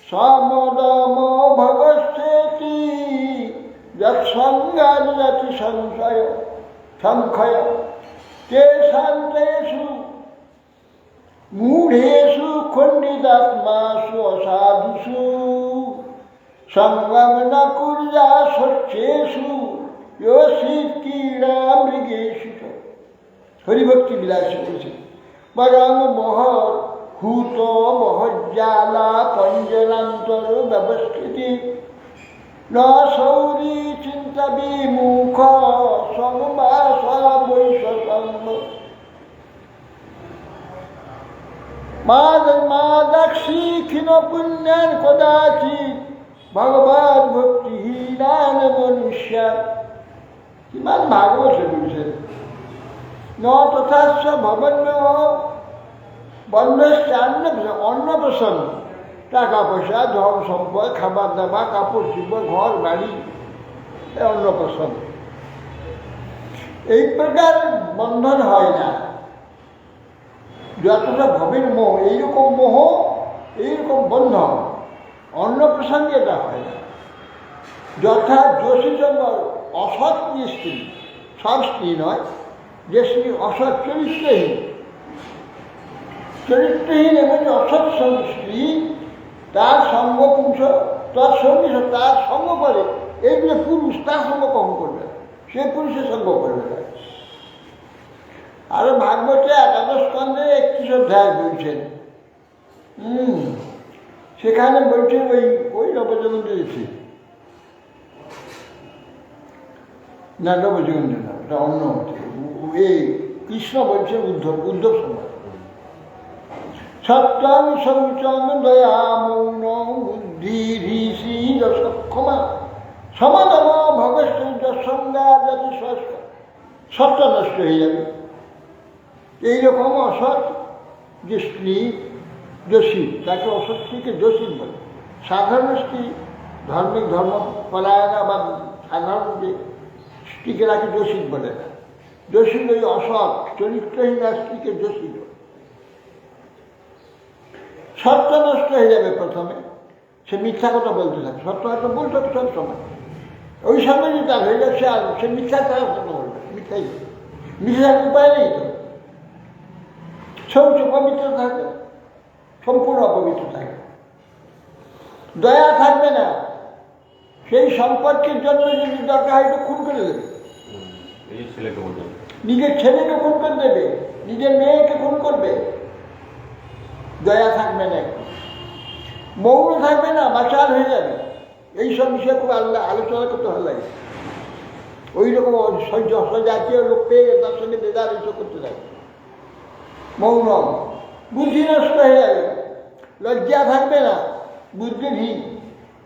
সমদম ভগস্যেতি যৎসঙ্গাদি সংশয় সংক্ষয় তেষান্তেষু মূঢ়েষু খণ্ডিতাত্মাসু অসাধুষু সঙ্গম ন কুর্যা স্বচ্ছেষু योषित कीड़ा मृगेषु। हरिभक्ति विलास বলছে, বরং মহর হুত মহজ্জালা পঞ্জরান্তর ব্যবস্থিতি ন সৌরী চিন্তা বিমুখ সমবাসা বৈশ্বসঙ্গ মাদাক্ষী ক্ষীণ পুণ্যান কদাচিৎ ভগবত ভক্তিহীনান মনুষ্যা। কিমান ভাগবত বলছেন, ন তথাস্য ভবন্য বন্ধশ্চান্ন অন্নপ্রসন্ন, টাকা পয়সা ধন সম্পদ খাবার দাবার কাপড় চোপড় ঘর বাড়ি অন্নপ্রসন্ন, এই প্রকার বন্ধন হয় না। যতটা ভবের মোহ, এইরকম মোহ এইরকম বন্ধন অন্নপ্রসঙ্গে এটা হয় না। যথা যোশীচন্দ্র অসৎ স্ত্রী, সব স্ত্রী নয়, যে স্ত্রী অসৎ চরিত্রহীন এবং অসৎ স্ত্রী তার সঙ্গ পুরুষ তার সঙ্গী তার সঙ্গ করে, এইগুলো পুরুষ তার সঙ্গ কখন করবে, সে পুরুষের সঙ্গ করবে না। আর ভাগবতে 11 স্কন্ধে 31 অধ্যায় বলছেন, সেখানে বলছেন ওই নবযৌবন দিয়েছে না, নবযৌবন না, এটা অন্য এই কৃষ্ণ বলছেন উদ্ধব সময় সত্যং শৌচং দয়া মৌন বুদ্ধি ঋষি যশক্ষমা সমাদম ভগশ্চ সংজ্ঞা জাতি সত্য নষ্ট হয়ে যাবে। এইরকম অসৎ যে স্ত্রী দোষী, তাকে অসৎ স্ত্রীকে দোষী বলে। সাধারণ স্ত্রী ধর্মিক ধর্মপরায়ণা বা সাধারণ যে স্ত্রীকে তাকে দোষী বলে না। দোষী ওই অসৎ চরিত্রহীন স্ত্রীকে দোষী বলে। সত্য নষ্ট হয়ে যাবে প্রথমে, সে মিথ্যা কথা বলতে থাকে, সত্য কথা বলতে সব সময় ওই সময় যদি তার হয়ে যাচ্ছে আর সে মিথ্যা তারা সত্য বলবে, মিথ্যাই মিথ্যার উপায় নেই তো। সৌচ পবিত্র থাকবে, সম্পূর্ণ অপবিত্র থাকবে, দয়া থাকবে না। সেই সম্পর্কের জন্য যদি দরকার হয় তো খুন করে দেবে, এই ছেলেকে বলবেন নিজের ছেলেকে খুন করে দেবে, নিজের মেয়েকে খুন করবে। দয়া থাকবে না, মৌন থাকবে না, মাচাল হয়ে যাবে। এইসব বিষয়ে খুব আলোচনা করতে ভালো লাগে। ওই রকম অসজাতীয় লোক পেয়ে তার সঙ্গে বেদার এইসব করতে থাকে। মৌন, বুদ্ধি নষ্ট হয়ে যাবে, লজ্জা থাকবে না, বুদ্ধিহীন।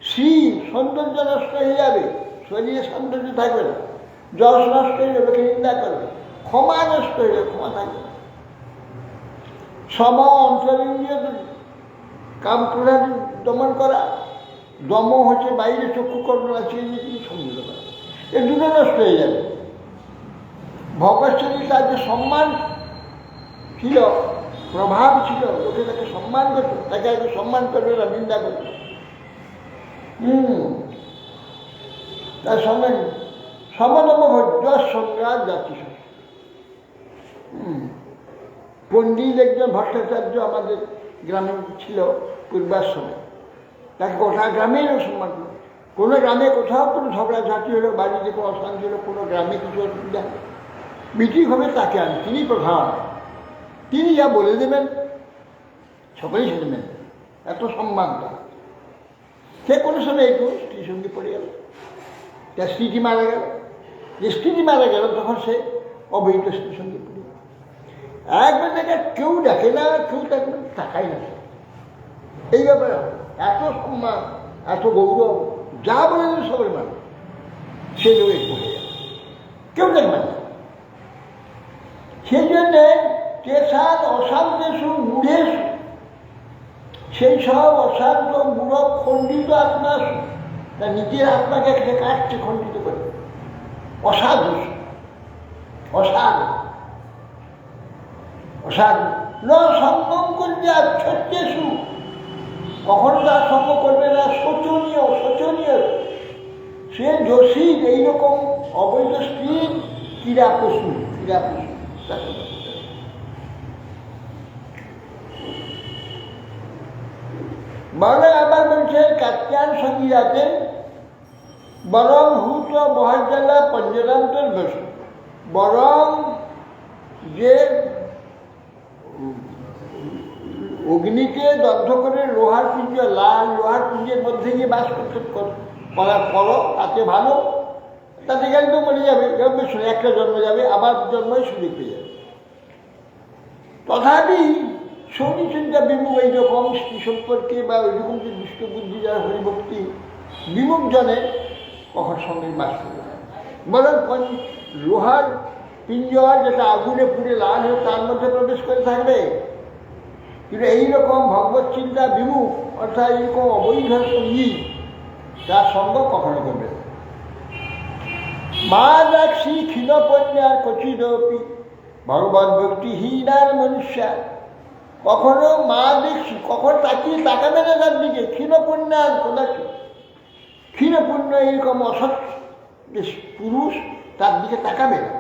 শ্রী সৌন্দর্য নষ্ট হয়ে যাবে, শরীরে সৌন্দর্য থাকবে না, যশ নষ্ট হয়ে যাবে, নিন্দা করবে, ক্ষমা নষ্ট হয়ে যাবে, ক্ষমা থাকবে না। সম অন্তরিন্দ্রিয় কাম ক্রোধ দমন করা, দম হচ্ছে বাইরে চক্ষু কর্ণ আছে সংযত করা, এ দুটো নষ্ট হয়ে যাবে। ভগৎ তার যে সম্মান ছিল, প্রভাব ছিল, লোকে তাকে সম্মান করত, তাকে আগে সম্মান করবে না, নিন্দা করবে। তার সঙ্গে সমদম ভোজ্য সংগ্রাম জাতি। পণ্ডিত একজন ভট্টাচার্য আমাদের গ্রামে ছিল পূর্বাশ্রমে, তাকে গোটা গ্রামের সম্মান করল। কোনো গ্রামে কোথাও কোনো ঝগড়াঝাটি হলো, বাড়িতে কোনো অশান্তি হলো, কোনো গ্রামে কিছু অসুবিধা মিটিং হবে, তাকে আন, তিনি প্রধান, তিনি যা বলে দেবেন সকলেই সেটা মেনে, এত সম্মান তার। সে কোনো সময় একটু স্ত্রীর সঙ্গে পড়ে গেল, তার স্ত্রীটি মারা গেল, যে স্ত্রীটি মারা গেল তখন সে অবৈধ স্ত্রীর সঙ্গে পড়ে গেল। একবার তাকে কেউ দেখে না, কেউ তাকে তাকাই না। এই ব্যাপারে এত সম্মান, এত গৌরব, যা বলে দেবে সবাই মানে, সে লোক পড়ে গেল, কেউ দেখবে না। সেই জন্যে কেশাদ অশান্তেষু মূঢ়েষু, সেই সব অশান্ত মূঢ় খণ্ডিত আত্মা, তার নিজের আত্মাকে সে কাটছে, খণ্ডিত করে। অসাধু, অসাধু, অসাধু ন সঙ্গম করবে আচ্ছত্যেষু, কখনো তার সঙ্গ করবে না। শোচনীয়, শোচনীয়, সে দোষী। এইরকম অবৈধ স্ত্রীর ক্রীড়া পশু, ক্রীড়া পশু। বলে আবার বলছে কাত্যায়ন সংজ্ঞাতে, বরং হুত মহাজ্জালা পঞ্জরান্তর বসু, বরং যে অগ্নিকে দগ্ধ করে লোহার পিঞ্জ, লাল লোহার পিঞ্জের মধ্যে গিয়ে বাস করতে করার পরও তাতে ভালো, তাতে গেলে তো মরে যাবে, একটা জন্ম যাবে, আবার জন্মই সুযোগ পেয়ে যাবে। তথাপি শনি চিন্তা বিমুখ, এইরকম স্ত্রী সম্পর্কে বা ওইরকম যে দুষ্ট বুদ্ধি যারা হরিভক্তি বিমুখ জনে কখন সঙ্গে বাস করবে। বরং লোহার পিঞ্জর যেটা আগুনে পুড়ে লাল হয়ে তার মধ্যে প্রবেশ করে থাকবে, কিন্তু এইরকম ভগবত চিন্তা বিমুখ, অর্থাৎ এইরকম অবৈধ সঙ্গী তার সঙ্গ কখনো করবে না। মা রাখছি ক্ষীণপন্যার কচিদপি ভগবত ভক্তিহীনার মনুষ্যা, কখনো মা দেখছি, কখন তাকিয়ে তাকাবে না তার দিকে। ক্ষীণপন্যার কোথাকে ক্ষীণপুণ্য, এইরকম অসৎ পুরুষ তার দিকে তাকাবে না।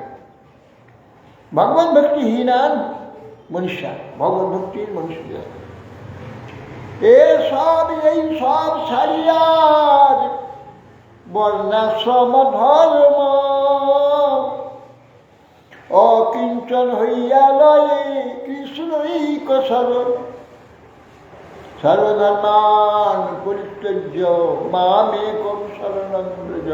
ভগবত ভক্তিহীনার মনুষ্যা, ভগবত ভক্তির মনুষ্য। এসব এই সব ছাড়িয়া বর্ণাশ্রম ধর্ম, অকিঞ্চন হইয়া লয়ে কৃষ্ণই কসরণ, সর্বধর্মান পরিত্যজ্য মামেকং শরণং ব্রজ,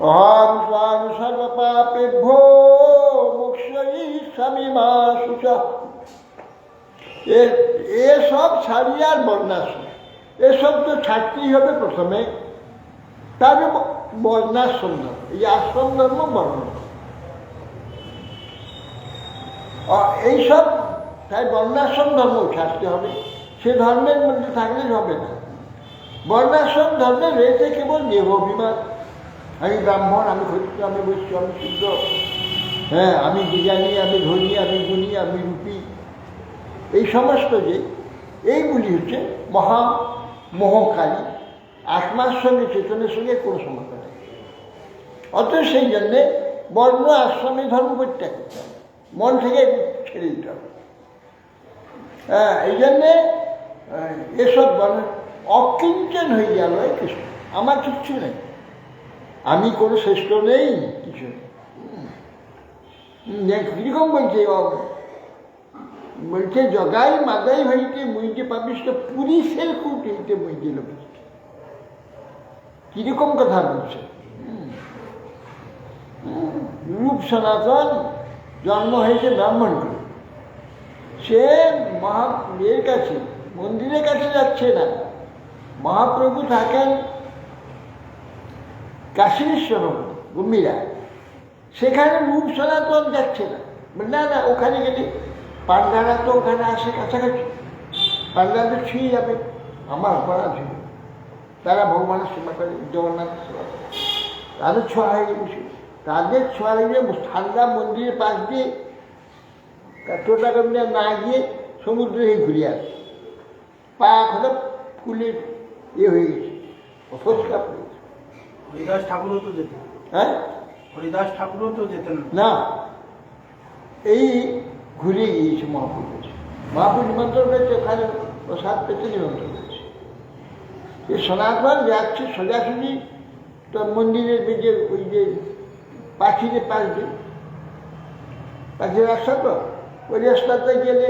অহং স্বাং সর্বপাপেভ্যো মোক্ষয়িষ্যামি মা শুচঃ। এসব ছাড়িয়ার বর্ণাশ্রম, এসব তো ছাড়তেই হবে প্রথমে, তারপরে বর্ণাশ্রম ধর্ম, এই আশ্রম ধর্ম বর্ণ, এইসব তাই বর্ণাশ্রম ধর্ম ছাড়তে হবে। সে ধর্মের মধ্যে থাকলে হবে না। বর্ণাশ্রম ধর্মে রয়েছে কেবল দেহ অভিমান। আমি ব্রাহ্মণ, আমি ক্ষত্রিয়, আমি বৈশ্য, আমি শুদ্র, হ্যাঁ আমি বিজ্ঞানী, আমি ধনী, আমি গুণী, আমি রূপী, এই সমস্ত যে এইগুলি হচ্ছে মহামোহকারী। আত্মার সঙ্গে চেতনের সঙ্গে কোনো সম্পর্ক নেই। অতএব সেই জন্যে বর্ণ আশ্রমে ধর্ম পরিত্যাগ করতে হবে, মন থেকে ছেড়ে দিতে হবে। হ্যাঁ, এই জন্যে এসব অকিঞ্চন হয়ে গেল কৃষ্ণ। আমার কিচ্ছু নেই, আমি কোনো শ্রেষ্ঠ নেই, কিছু নেই। কিরকম বলছে জগাই মাদাই হইতে মুইতে পাবিস তো পুলিশের কুট হইতে মুইতে লোকিস। কিরকম কথা বলছে। রূপ সনাতন জন্ম হয়েছে ব্রাহ্মণ করে, সে মহাপ্রভুর কাছে, মন্দিরের কাছে যাচ্ছে না। মহাপ্রভু থাকেন কাশীশ্বর গম্ভীরা, সেখানে রূপ সনাতন যাচ্ছে না। না না, ওখানে গেলে পান্ডারা তো ওখানে আসে কাছাকাছি, পান্ডারা ছুঁয়ে যাবে, আমার অপরাধ ছিল। তারা ভগবানের সেবা করে, জগন্নাথের সেবা করে, তাদের ছোঁয়া হয়ে গেছে। তাদের ছোঁয়া লেগে ঠান্ডা মন্দিরের পাশ দিয়ে টোটাকামিনা না গিয়ে সমুদ্র হয়ে ঘুরে আসে, পা এখনো ফুলের হয়ে গেছে, ফসকা পড়ে গেছে। হরিদাস ঠাকুরও তো যেতেন। হ্যাঁ, হরিদাস ঠাকুরও তো যেতেন না, এই ঘুরে গিয়েছে মহাপুর। মহাপুর নিমন্ত্রণ করেছে, ওখানে প্রসাদ পেতে নিমন্ত্রণ করেছে। এই সনাতন যাচ্ছে সোজাসুজি তো মন্দিরের দিকে, ওই যে পাখিদের পাশ দিয়ে, পাখির রাস্তা তো, ওই রাস্তাতে গেলে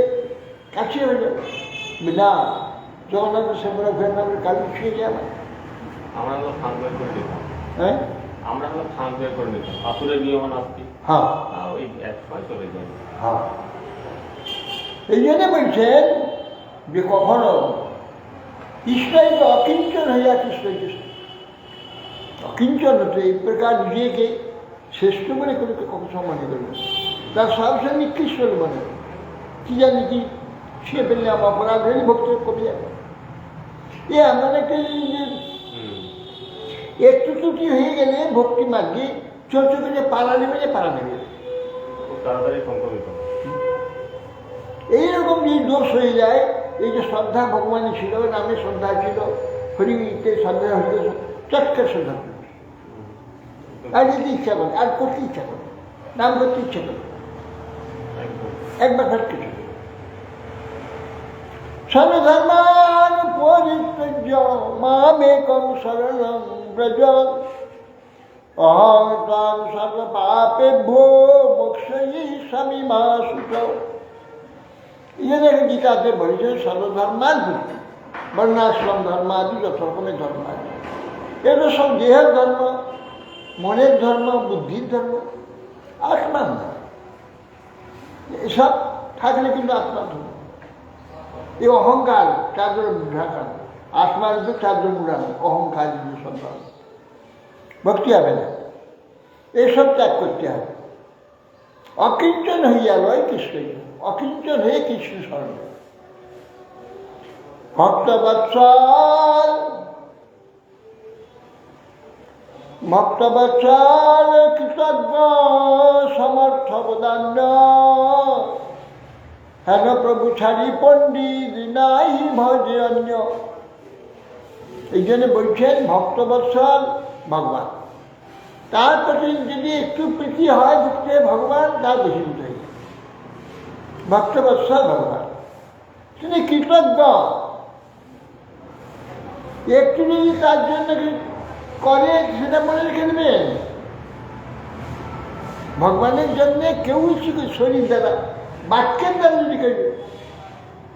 কাছে হয়ে যাবে। না, জগন্নাথের সেবা ফের না, কালী ছুঁয়ে যাবে। আমরা হলো ফাঁক বের করে নিতাম, হ্যাঁ, আমরা হলো ফাঁক বের করে নিতাম, আসুরের নিয়ম আসছি। হ্যাঁ ওই এক সময় চলে যায়। হ্যাঁ, এই জন্য বলছেন যে কখনো কৃষ্ণকে অকিঞ্চন হইয়া কৃষ্ণ কৃষ্ণ অকিঞ্চন হতে এই প্রকার নিজেকে শ্রেষ্ঠ বলে করে কখন সম্মানিত করবে, তার সবসময় নিকৃষ্ট বলে মনে হবে। কি জানি কি ছুঁয়ে ফেললে আমার অপরাধ হলে ভক্তি কমে যাবে। এ এমন একটা একটু ত্রুটি হয়ে গেলে ভক্তি মার্গে চলতে গেলে পাড়া নেবে, পাড়া নেবে, খুব তাড়াতাড়ি সংক্রমিত। এইরকম যে দোষ হয়ে যায়, এই যে শ্রদ্ধা ভগবানের ছিল, নামে শ্রদ্ধা ছিল, হরিতে শ্রদ্ধা হইতে চটকে শ্রদ্ধা করবে, আর যেতে ইচ্ছা করে, আর করতে ইচ্ছা করে, নাম করতে ইচ্ছা করে, একবার ঘটতে চলে। সর্বধর্মান পরিত্যজ্য মামেকং শরণং ব্রজ, অহং ত্বাং সর্বপাপেভ্যো মোক্ষয়িষ্যামি মা শুচৌ। এদের গীতাতে বলেছে সর্বধর্মান বুদ্ধি, বর্ণাশ্রম ধর্ম আদি যত রকমের ধর্ম আছে, এগুলো সব দেহের ধর্ম, মনের ধর্ম, বুদ্ধির ধর্ম, আত্মার ধর্ম। এসব থাকলে কিন্তু আত্মার ধর্ম। এই অহংকার চাদর ঢাকা, আত্মার তো চাদর মুড়ানো, অহংকার সব ধর্ম ভক্তি হবে না, এসব ত্যাগ করতে হবে। অকিঞ্চন হইয়া লয় কৃষ্ণ, অকিঞ্চন হয়ে কৃষ্ণ স্মরণ। ভক্তবৎসল ভক্তবৎসল কৃতজ্ঞ সমর্থ বদান্য, হেন প্রভু ছাড়ি পণ্ডিত নাই ভজে অন্য। এই জন্য বলছেন ভক্তবৎসল ভগবান, তার প্রতি যদি একটু প্রীতি হয় ভক্তে ভগবান, তার বেশি হয়ে যায়। ভক্তবৎসল ভগবান, তিনি কৃতজ্ঞ, একটু যদি তার জন্য করে সেটা মনে রেখে দেবেন। ভগবানের জন্যে কেউ কিছু শরীর দ্বারা, বাক্যের দ্বারা যদি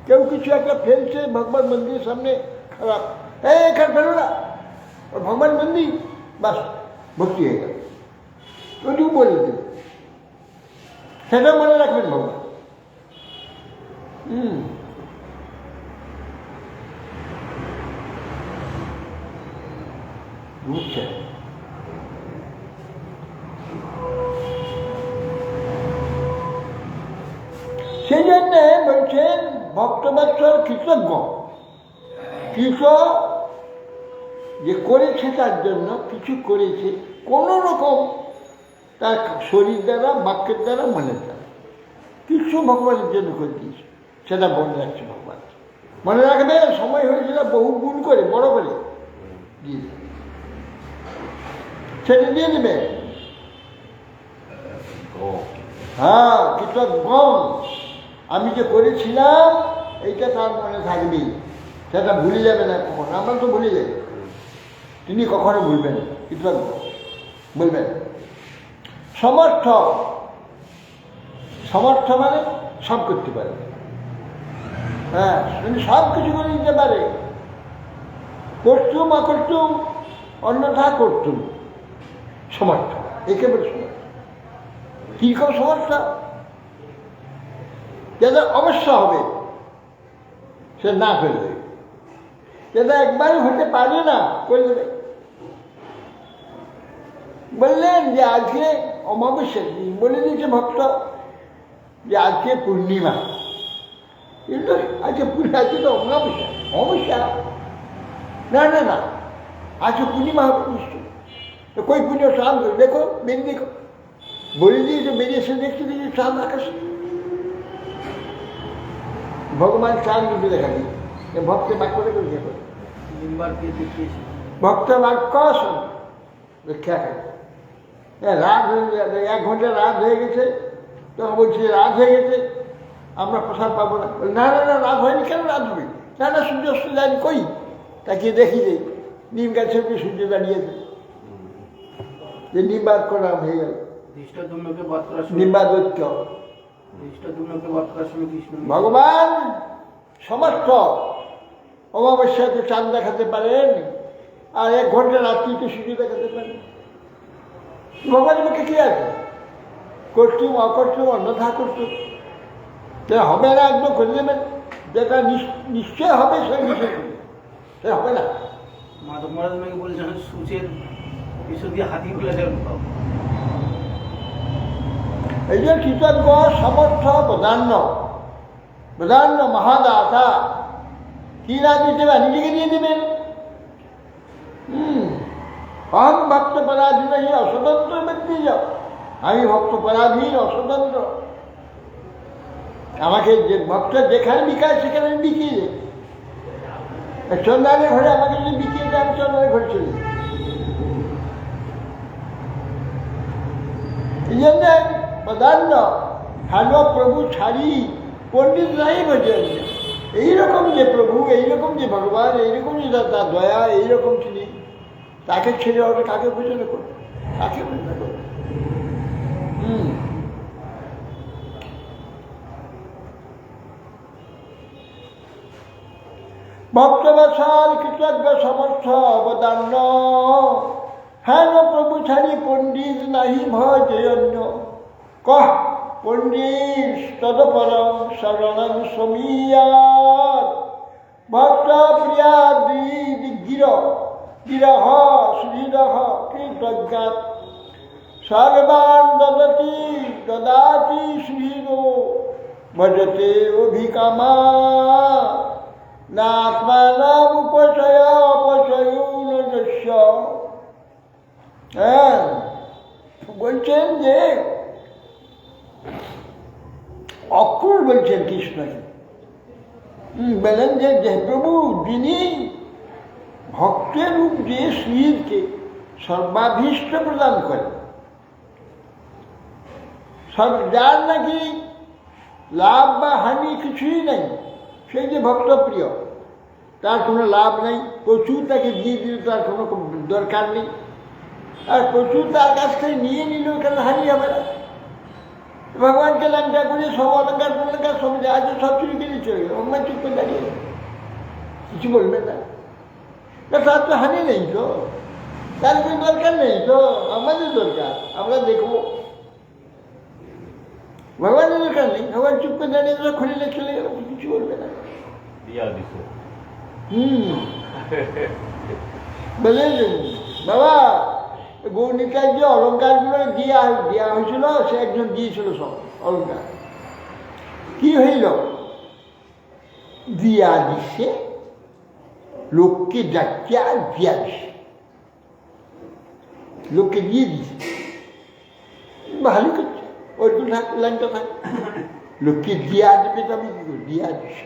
কেউ কিছু একটা ফেলছে ভগবান মন্দিরের সামনে, খারাপ, এখানে ফেলো না, ভগবান মন্দির, বাস ভক্তি হয়ে গেল, ওইটুকু বলে দেবে, সেটা মনে রাখবেন ভগবান। বুঝছেন? সেই জন্যে বলছে ভক্তবৎসল কৃতজ্ঞ। কৃত যে করেছে তার জন্য, কিছু করেছে কোনো রকম তার শরীর দ্বারা, বাক্যের দ্বারা, মনের দ্বারা কিছু ভগবানের জন্য করে দিয়েছে, সেটা মনে রাখছে ভগবান। মনে রাখবে, সময় হয়েছিল বহু গুণ করে বড় করে দিয়ে দেবে, সেটা দিয়ে দেবে। হ্যাঁ, কৃতজ্ঞ। আমি যে করেছিলাম এইটা তার মনে থাকবেই, সেটা ভুলে যাবে না কখনো। আমরা তো ভুলে যাই, তিনি কখনো ভুলবেন। কৃতজ্ঞ বলবেন। সমর্থ, সমর্থ মানে সব করতে পারে। হ্যাঁ, তিনি সব কিছু করে দিতে পারে। করতুম অকর্তুম অন্যথা করতুম, সমর্থ, একেবারে সমর্থ। কীরকম সমর্থ? যেটা অবশ্য হবে সে না করে দেবে, যেটা একবারই হতে পারে না করে দেবে। বললেন যে আজকে অমাবস্যার দিন, বলে দিয়েছে ভক্ত যে আজকে পূর্ণিমা, কিন্তু আজকে আজকে তো অমাবস্যা। অমাবস্যা না না না, আজকে পূর্ণিমা হবে নিশ্চয়। তো কই পূর্ণিমা? চাঁদ দেখো, বেরিয়ে দেখো। বলে দিয়েছে, বেরিয়ে এসে দেখতে দিয়েছে চাঁদ আকাশে। ভগবান চাঁদ কিন্তু দেখা দিই, ভক্তের বাক্য করে দেখো, ভক্ত বাক্য রক্ষা করে। রাত হয়ে যাবে, 1 ঘন্টা রাত হয়ে গেছে, তখন বলছি রাত হয়ে গেছে, আমরা প্রসাদ পাবো না। না না না, রাত হয়নি, কেন রাত হবে? না না, সূর্য অস্ত যায়নি। কই তাকিয়ে দেখি যে নিম গাছের উপরে সূর্য দাঁড়িয়েছে, যে নিম্বাদ নাম হয়ে গেল নিম্বাদত্য। ভগবান সমর্থ, অমাবস্যাতে চাঁদ দেখাতে পারেন, আর 1 ঘন্টা রাত্রিতে সূর্য দেখাতে পারেন। ভগবানের মুখে কি আছে? করতুম অকর্তুম অন্যথা করতুম, যেটা হবে না একদম করে দেবেন, যেটা নিশ্চয় হবে সে নিশ্চয় করবে, সে হবে না। মাধব মহারাজ আমাকে বলেছেন সূচের পিছু দিয়ে হাতি খুলে দেবেন। এই যে কৃতজ্ঞ, সমর্থ, প্রধান্য, প্রধান্য মহাদাতা। কি না দিতে পারে? নিজেকে দিয়ে দেবেন। অহম ভক্ত পরাধীন, অস্বতন্ত্র ব্যক্তি যাও, আমি ভক্ত পরাধীন, অস্বতন্ত্র। আমাকে যে ভক্ত যেখানে বিকায় সেখানে বিকিয়ে দেয়। চন্দ্রানের ঘরে আমাকে যদি বিকিয়ে দেয়, আমি চন্দ্রানের ঘরে চলে যাই। এই জন্য প্রধান্য ভালো প্রভু ছাড়ি পণ্ডিত নাই বোঝেন। এইরকম যে প্রভু, এইরকম যে ভগবান, এইরকম যে তার দয়া, এইরকম তিনি, তাকে ছেড়ে ওরা কাকে ভোজনা করবে? কাকে ভোজনা করবে? ভক্তবৎসল কৃতজ্ঞ সমর্থ অবদান্য, হ্যাঁ প্রভু ছাড়ি পণ্ডিত নাহি ভজে অন্য। কহ পণ্ডিত তদপরম শরণং সমীয়াৎ, ভক্ত প্রিয়া গির গিরহ সুহৃদহ কৃতজ্ঞাৎ, সর্বান দদতি দদাতি সুহৃদো ভজতে অভিকামা, না আত্মানাম উপচয় অপচয়ুনস্য। হ্যাঁ, বলছেন যে অক্রূর বলছেন কৃষ্ণকে, বলেন যে প্রভু যিনি ভক্তের রূপ যে শ্রীকে সর্বাভীষ্ট প্রদান করেন, সব যার নাকি লাভ বা হানি কিছুই নেই, সেই যে ভক্তপ্রিয়, তার কোনো লাভ নেই, প্রচুর তাকে দিয়ে দিল তার কোনো দরকার নেই, আর প্রচুর তার কাছ থেকে নিয়ে নিল কেন হানি হবে না। ভগবানকে লঙ্কা করে সব অলঙ্কার ফলঙ্কার সব যা আছে সব চুরি কিনে চলে গেল, ভগবান চুপ করে দাঁড়িয়ে কিছু বলবে না, তার তো হানি নেই, তো তার কোনো দরকার নেই, তো আমাদের দরকার, আমরা দেখবো। ভগবানের দরকার নেই, ভগবান চুপ করে দাঁড়িয়ে খুলে চলে গেল, কিছু বলবে না। বলে বাবা গৌনিকার যে অলঙ্কারগুলো দেওয়া হয়েছিল, সে একজন দিয়েছিল সব অলঙ্কার। কি হইল? দিয়া দিচ্ছে, লোককে যাচ্ছে আর দিয়া দিচ্ছে, লোককে দিয়ে দিচ্ছে, ভালোই করছে, ওই তো থাক, লাইনটা থাক, লোককে দিয়া দেবে তো আমি কি করি, দিয়া দিচ্ছে।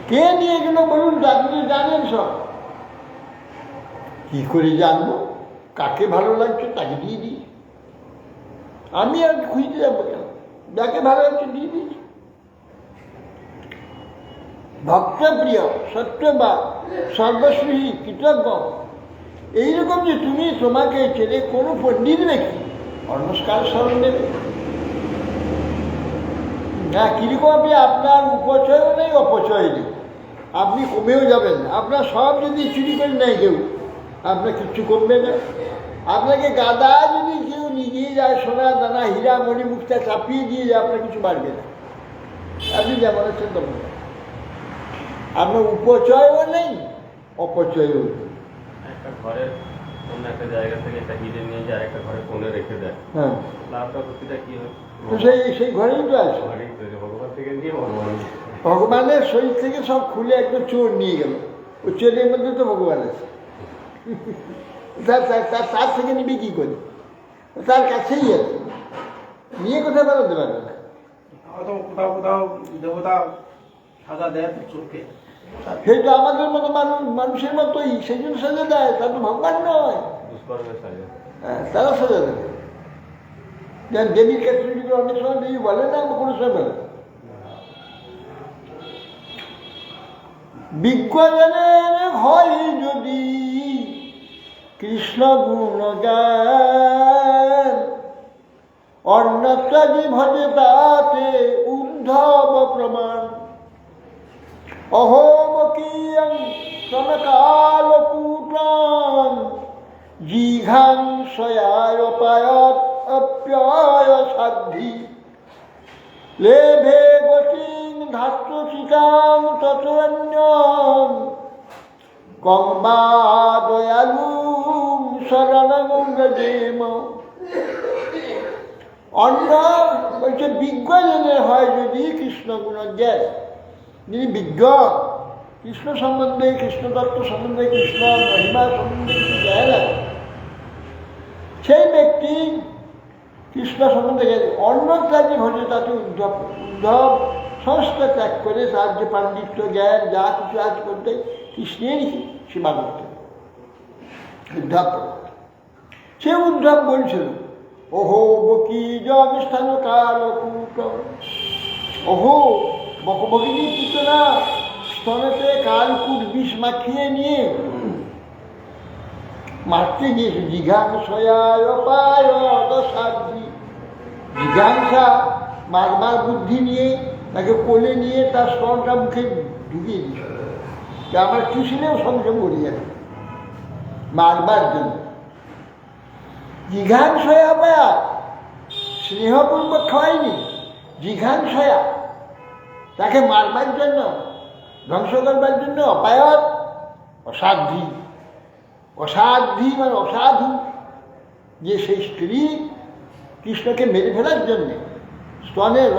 কে নিয়ে গেল বলুন, আপনি তো জানেন সব। কি করে জানবো কাকে ভালো লাগছে, তাকে দিয়ে দিই। আমি আর খুঁজতে যাবো কেন, যাকে ভালো লাগছে দিয়ে দিই। ভক্তপ্রিয়, সত্যবাদ, সর্বশ্রী, কৃতজ্ঞ, এইরকম যে তুমি তোমাকে ছেড়ে কোনো পণ্ডিত নাকি অনস্কার স্মরণ দেবে না। কিরকম আপনি আপনার উপচয়ও নেই, অপচয় নেই, আপনি কমেও যাবেন না। আপনার সব যদি চুরি করে নেয় কেউ, আপনার কিচ্ছু কমবে না। আপনাকে গাদা যদি কেউ নিয়ে যায়, সোনা দানা হীরা মণি মুক্তা চাপিয়ে দিয়ে যায়, আপনার কিছু বাড়বে না। আপনি যেমন আছেন তেমন, আপনার উপচয়ও নেই, অপচয়ও নেই। একটা ঘরের অন্য একটা জায়গা থেকে একটা হিরে নিয়ে যায়, একটা ঘরে কোণে রেখে দেয়, হ্যাঁ, লাভটা ক্ষতিটা কি হয়? তো সেই ঘরেই তো আছে। ভগবান থেকে নিয়ে ভগবান, ভগবানের শরীর থেকে সব খুলে একদম চোর নিয়ে গেল, ওই চোরের মধ্যে তো ভগবান আছে। তার থেকে নিবি কি করে, তার কাছেই আছে, নিয়ে কোথায় বেরোতে পারবে না। হয়তো কোথাও কোথাও দেবতা সাজা দেয় চোখে, সেটা আমাদের মতো মানুষের মতোই, সেই জন্য সাজা দেয়, তার তো ভগবান নয়। দুষ্কর্মের সাজা। হ্যাঁ, তারা সাজা দেবে। যেন দেবীর কাছে অনেক সময় দেবী বলে না, কোনো সময় বলে না। বিজ্ঞজনের হয় যদি কৃষ্ণ গুণগান, অন্যত্রাদি ভজে তাতে উদ্ধব প্রমাণ। অহোমকীয়ং সনকালকূটং জিঘাংসয়ায়পায়ৎ অপ্যয় সাধ্যি। লেভে গতিং ধাত্রচিতাং ততন্যং কম্বা দয়ালুং শরণং ব্রজেম। অন্য বলছে বিজ্ঞজনের হয় যদি কৃষ্ণ গুণজ্ঞান, যিনি বিজ্ঞ, কৃষ্ণ সম্বন্ধে, কৃষ্ণ তত্ত্ব সম্বন্ধে, কৃষ্ণ মহিমা সম্বন্ধে কিছু জ্ঞান আছে, সেই ব্যক্তি কৃষ্ণ সম্বন্ধে অন্য ত্যাগে ভোজে তাকে উদ্ধব সমস্ত ত্যাগ করে তার যে পাণ্ডিত্য জ্ঞান যা কিছু আজ করতে কৃষ্ণেরই সেবা করতে উদ্ধব। সে উদ্ধব বলছিল, ওহো বকি জগস্থান কালকূট। ওহো বকবকিনী পুতনা স্তনেতে কালকূট বিষ মাখিয়ে নিয়ে মারতে গিয়েছে। জিঘাংসায় জিঘাংসা মারবার বুদ্ধি নিয়ে তাকে কোলে নিয়ে তার স্তনটা মুখে ঢুকিয়ে দিয়েছিল, যে আমার কৃষ্ণেও সঙ্গে মরে যাবে মারবার জন্য। জিঘাংসয়া পায়া স্নেহপূর্বক খাওয়ায়নি, জিঘাংসয়া তাকে মারবার জন্য, ধ্বংস করবার জন্য। অপায়ত অসাধ্যি, অসাধ্যি মানে অসাধু, যে সেই স্ত্রী কৃষ্ণকে মেরে ফেলার জন্যে স্তনের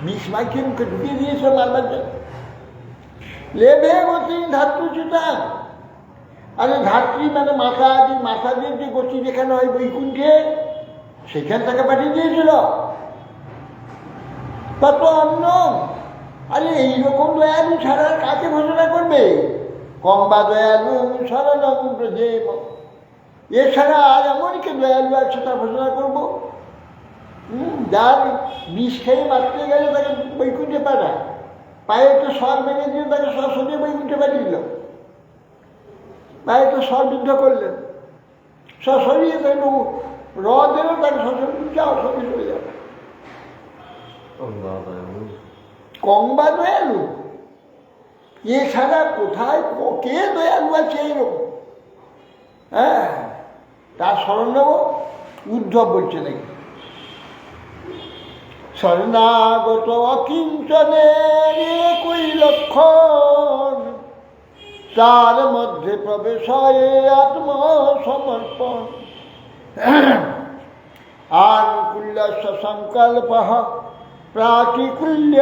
বিষ মাখিয়ে মুখে ঢুকিয়ে দিয়েছিল মারবার জন্য। লেভে গতি ধাত্রচ্যুতা, আরে ধাত্রী মানে মাথা আদি, মাথা দিয়ে যে গতি যেখানে হয় বৈকুণ্ঠে, সেখান থেকে পাঠিয়ে দিয়েছিল। তত অন্য, আরে এইরকম দয়ালু ছাড়া কাকে ঘোষণা করবে? কম্বা দয়ালু শরণং ব্রজেম, এছাড়া আর এমনকে দয়ালু আছে তা ঘোষণা করবো? যার বিষ খেয়ে মারতে গেলে তাকে বৈকুণ্ঠে পাঠায়, পায়ে তো স্বর ভেঙে দিয়ে তাকে সরাসরি বৈকুণ্ঠে পাঠিয়ে দিল। পায়ে তো স্বর যুদ্ধ করলেন, সরিয়ে তাকে র দিল, তাকে সরাসরি যাও, সরিয়ে চলে যাও। কম্বা দয়ালু, এছাড়া কোথায় কে দয়ালু আছে এইরকম? হ্যাঁ, তার স্মরণ নেব। উদ্ধব বলছে নাকি শরণাগত অকিঞ্চনের একই লক্ষণ, তার মধ্যে প্রবেশ হয় আত্মসমর্পণ। আনুকূল্য সংকল্প প্রাতিকূল্য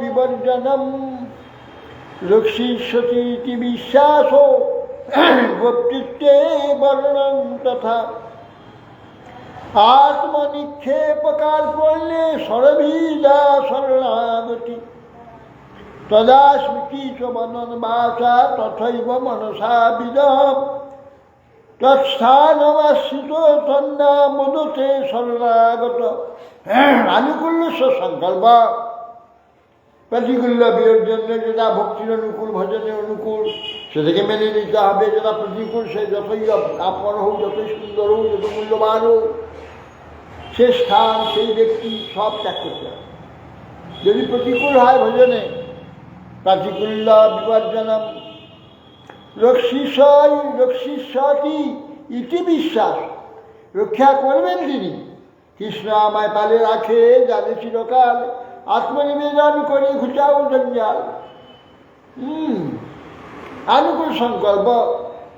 বিবর্জনম রক্ষিষ্যতি ইতি বিশ্বাস গোপ্তিত্বে বর্ণং তথা আত্মনিক্ষেপকাল পড়লে সরভিদা শরণাগতি তদা স্মৃতি চ মনন বাসা তথৈব মনসা বিদম তৎস্থানমাশ্রিত তন্না মদতে শরণাগত আনুকূল্য সংকল্প প্রতিকূল্য বিয়োজন যেটা ভক্তির অনুকূল ভজনের অনুকূল সেটাকে মেনে নিতে হবে। যেটা প্রতিকূল সে যতই আপন হোক, যতই সুন্দর হোক, যত মূল্যবান হোক, সে স্থান সেই ব্যক্তি সব ত্যাগ করতে হবে। যদি প্রতিকূল হয় ভজনে প্রতিকূল্য বিবর্জনম রক্ষিষ্যতি ইতি বিশ্বাস রক্ষা করবেন তিনি। কৃষ্ণ আমায় পালে রাখে জানে চিরকাল আত্মনিবেদন করে ঘুচাও জঞ্জাল। अनुकूल संकल्प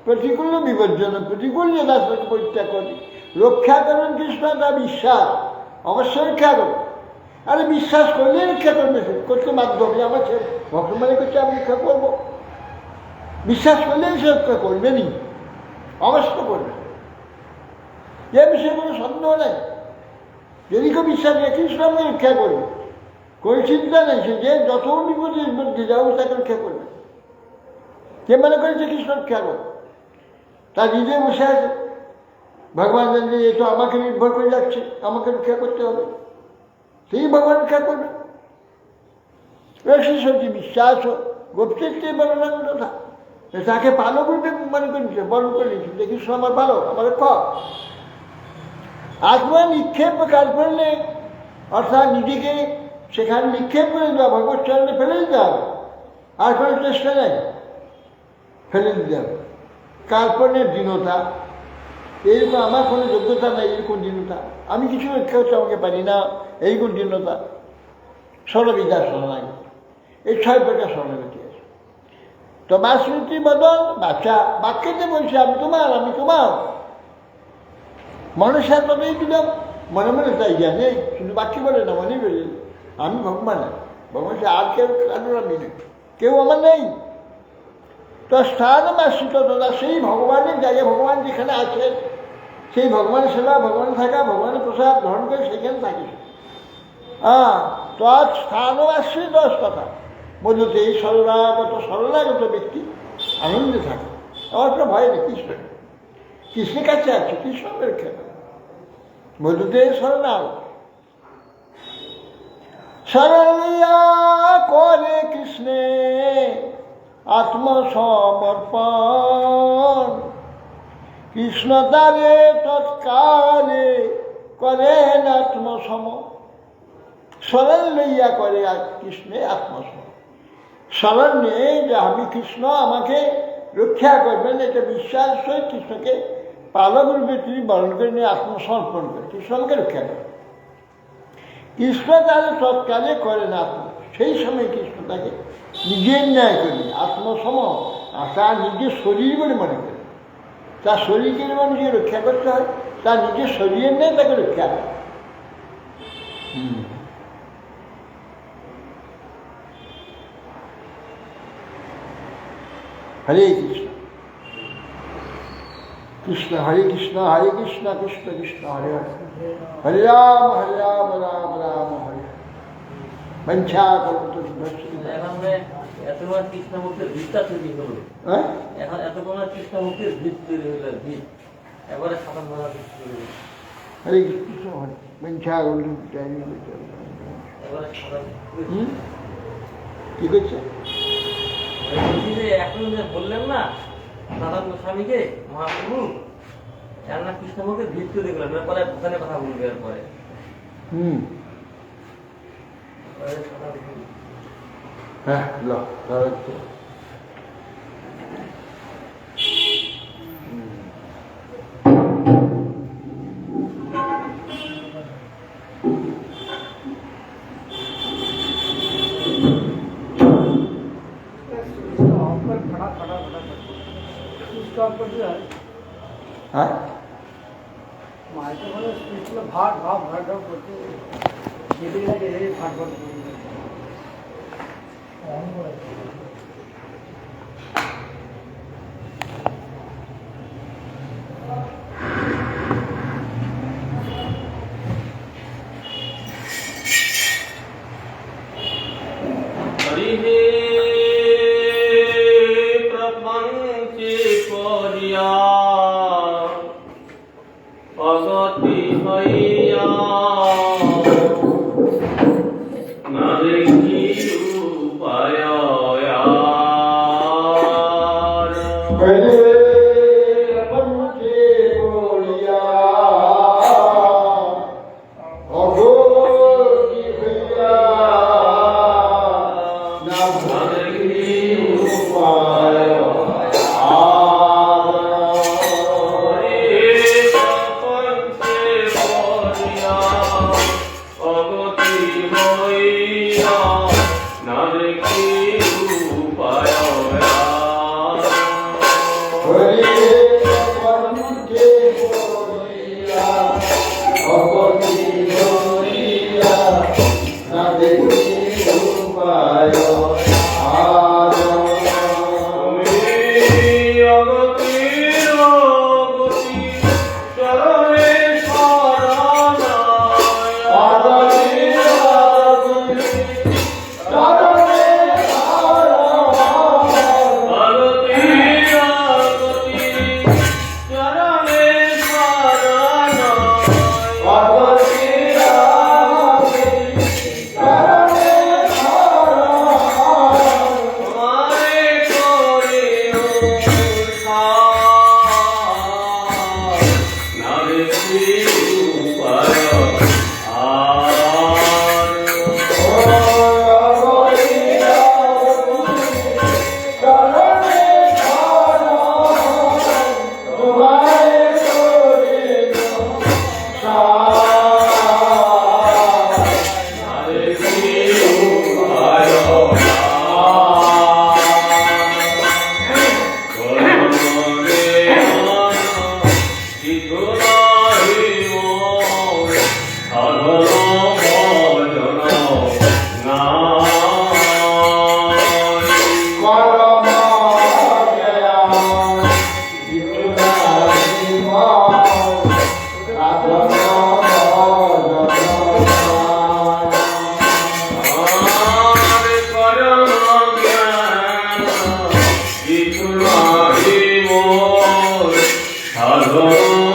प्रतिकूल विवर्जन प्रतिकूल यथाशक्ति परित्याग करें रक्षा करें कृष्ण का विश्वास अवश्य रक्षा करो अरे विश्वास कर रक्षा करते माध्यम भक्तमान करते रक्षा करब विश्वास कर से रक्षा करबे नहीं अवश्य करबे ये विषय को सन्देह नहीं यदि को विश्वास है कृष्ण में रक्षा करबे कोई चिंता नहीं से जो विपद जाओ रक्षा करबे কে মনে করেছে কৃষ্ণ রক্ষা করো তার নিজে বসে আছে ভগবান জানলে এ তো আমাকে নির্ভর করে যাচ্ছে আমাকে রক্ষা করতে হবে সেই ভগবান রক্ষা করবে রক্ষিষ্যতি বিশ্বাস গোপ্তিত্বে বর্ণন কথা তাকে পালক রূপে মনে করেছে বরণ করে নিচ্ছে যে কৃষ্ণ আমার পালক আমার রক্ষক আত্মা নিক্ষেপ কাজ করলে অর্থাৎ নিজেকে সেখানে নিক্ষেপ করে দেওয়া ভগবত চরণে ফেলে দিতে হবে আর কোনো চেষ্টা নেই ফেলে দিতে হবে কাল্পনের দীনতা এইরকম আমার কোনো যোগ্যতা নাই এরকম দীনতা আমি কিছু রক্ষা করতে আমাকে পারি না এইরকম দীনতা সরবিদা শরণাগতি এই 6 প্রকার শরণাগতি আছে। তো মা স্মৃতি বদল বাচ্চা বাক্যতে বলছে আমি তোমার মনের সাথে তবেই দিলাম মনে মনে তাই জানে শুধু বাক্যে বলে না মনে বলে আমি ভগবান আর কেউ কারোর আমি নেই কেউ আমার নেই। তো স্থান আশ্রিত দাদা সেই ভগবানের জায়গায় ভগবান যেখানে আছে সেই ভগবানের সেবা ভগবান থাকা ভগবানের প্রসাদ গ্রহণ করে সেখানে থাকি তৎ স্থানও আশ্রিত কথা বলতে এই শরণাগত ব্যক্তি আনন্দে থাকে আমার কোনো ভয় নেই কৃষ্ণের কাছে আছে কৃষ্ণ রক্ষা করে বলতে শরণাগত শরণিয়া করে কৃষ্ণে আত্মসমর্পণ কৃষ্ণ তারে তৎকালে করেন আত্মসম শরণ লইয়া করে কৃষ্ণে আত্মসম শরণ নিয়ে যে আমি কৃষ্ণ আমাকে রক্ষা করবেন এটা বিশ্বাস হয়ে কৃষ্ণকে পালক রূপে তিনি বরণ করে নিয়ে আত্মসমর্পণ করে কৃষ্ণ আমাকে রক্ষা করে কৃষ্ণ তারে তৎকালে করেন আত্ম সেই সময় কৃষ্ণ তাকে নিজের ন্যায় করি আত্মসম তার নিজের শরীর বলে মনে করে তার শরীরকে মানুষকে রক্ষা করতে হয় তার নিজের শরীরের ন্যায় তাকে রক্ষা করে। হরে কৃষ্ণ কৃষ্ণ হরে কৃষ্ণ হরে কৃষ্ণ কৃষ্ণ কৃষ্ণ হরে হরে হরে রাম রাম রাম হরে বঞ্ছা কল্পতরু এতবার কৃষ্ণ মুক্তির ভিতটা তৈরি হলো এখন এত কোনো কৃষ্ণ মুক্তির ভিত তৈরি হলো ভিত এবারে সাধারণ ভাষা হরে কৃষ্ণ হরে বঞ্ছা কল্পতরু এবারে কি করছে এখন যে বললেন না দাদা গোস্বামীকে মহাপ্রভু এর না কৃষ্ণ মুক্তির ভিত তৈরি করলেন পরে ওখানে কথা বলবে এরপরে হ্যাঁ ভাট ভাব ভাট ভাব করতে যেদিকে ভাট ভাট অগতি হইয়া না দেখি উপায় আর। হরে পঞ্চে বলিয়া অঘোরি হইয়া না দেখি উপায় Hello.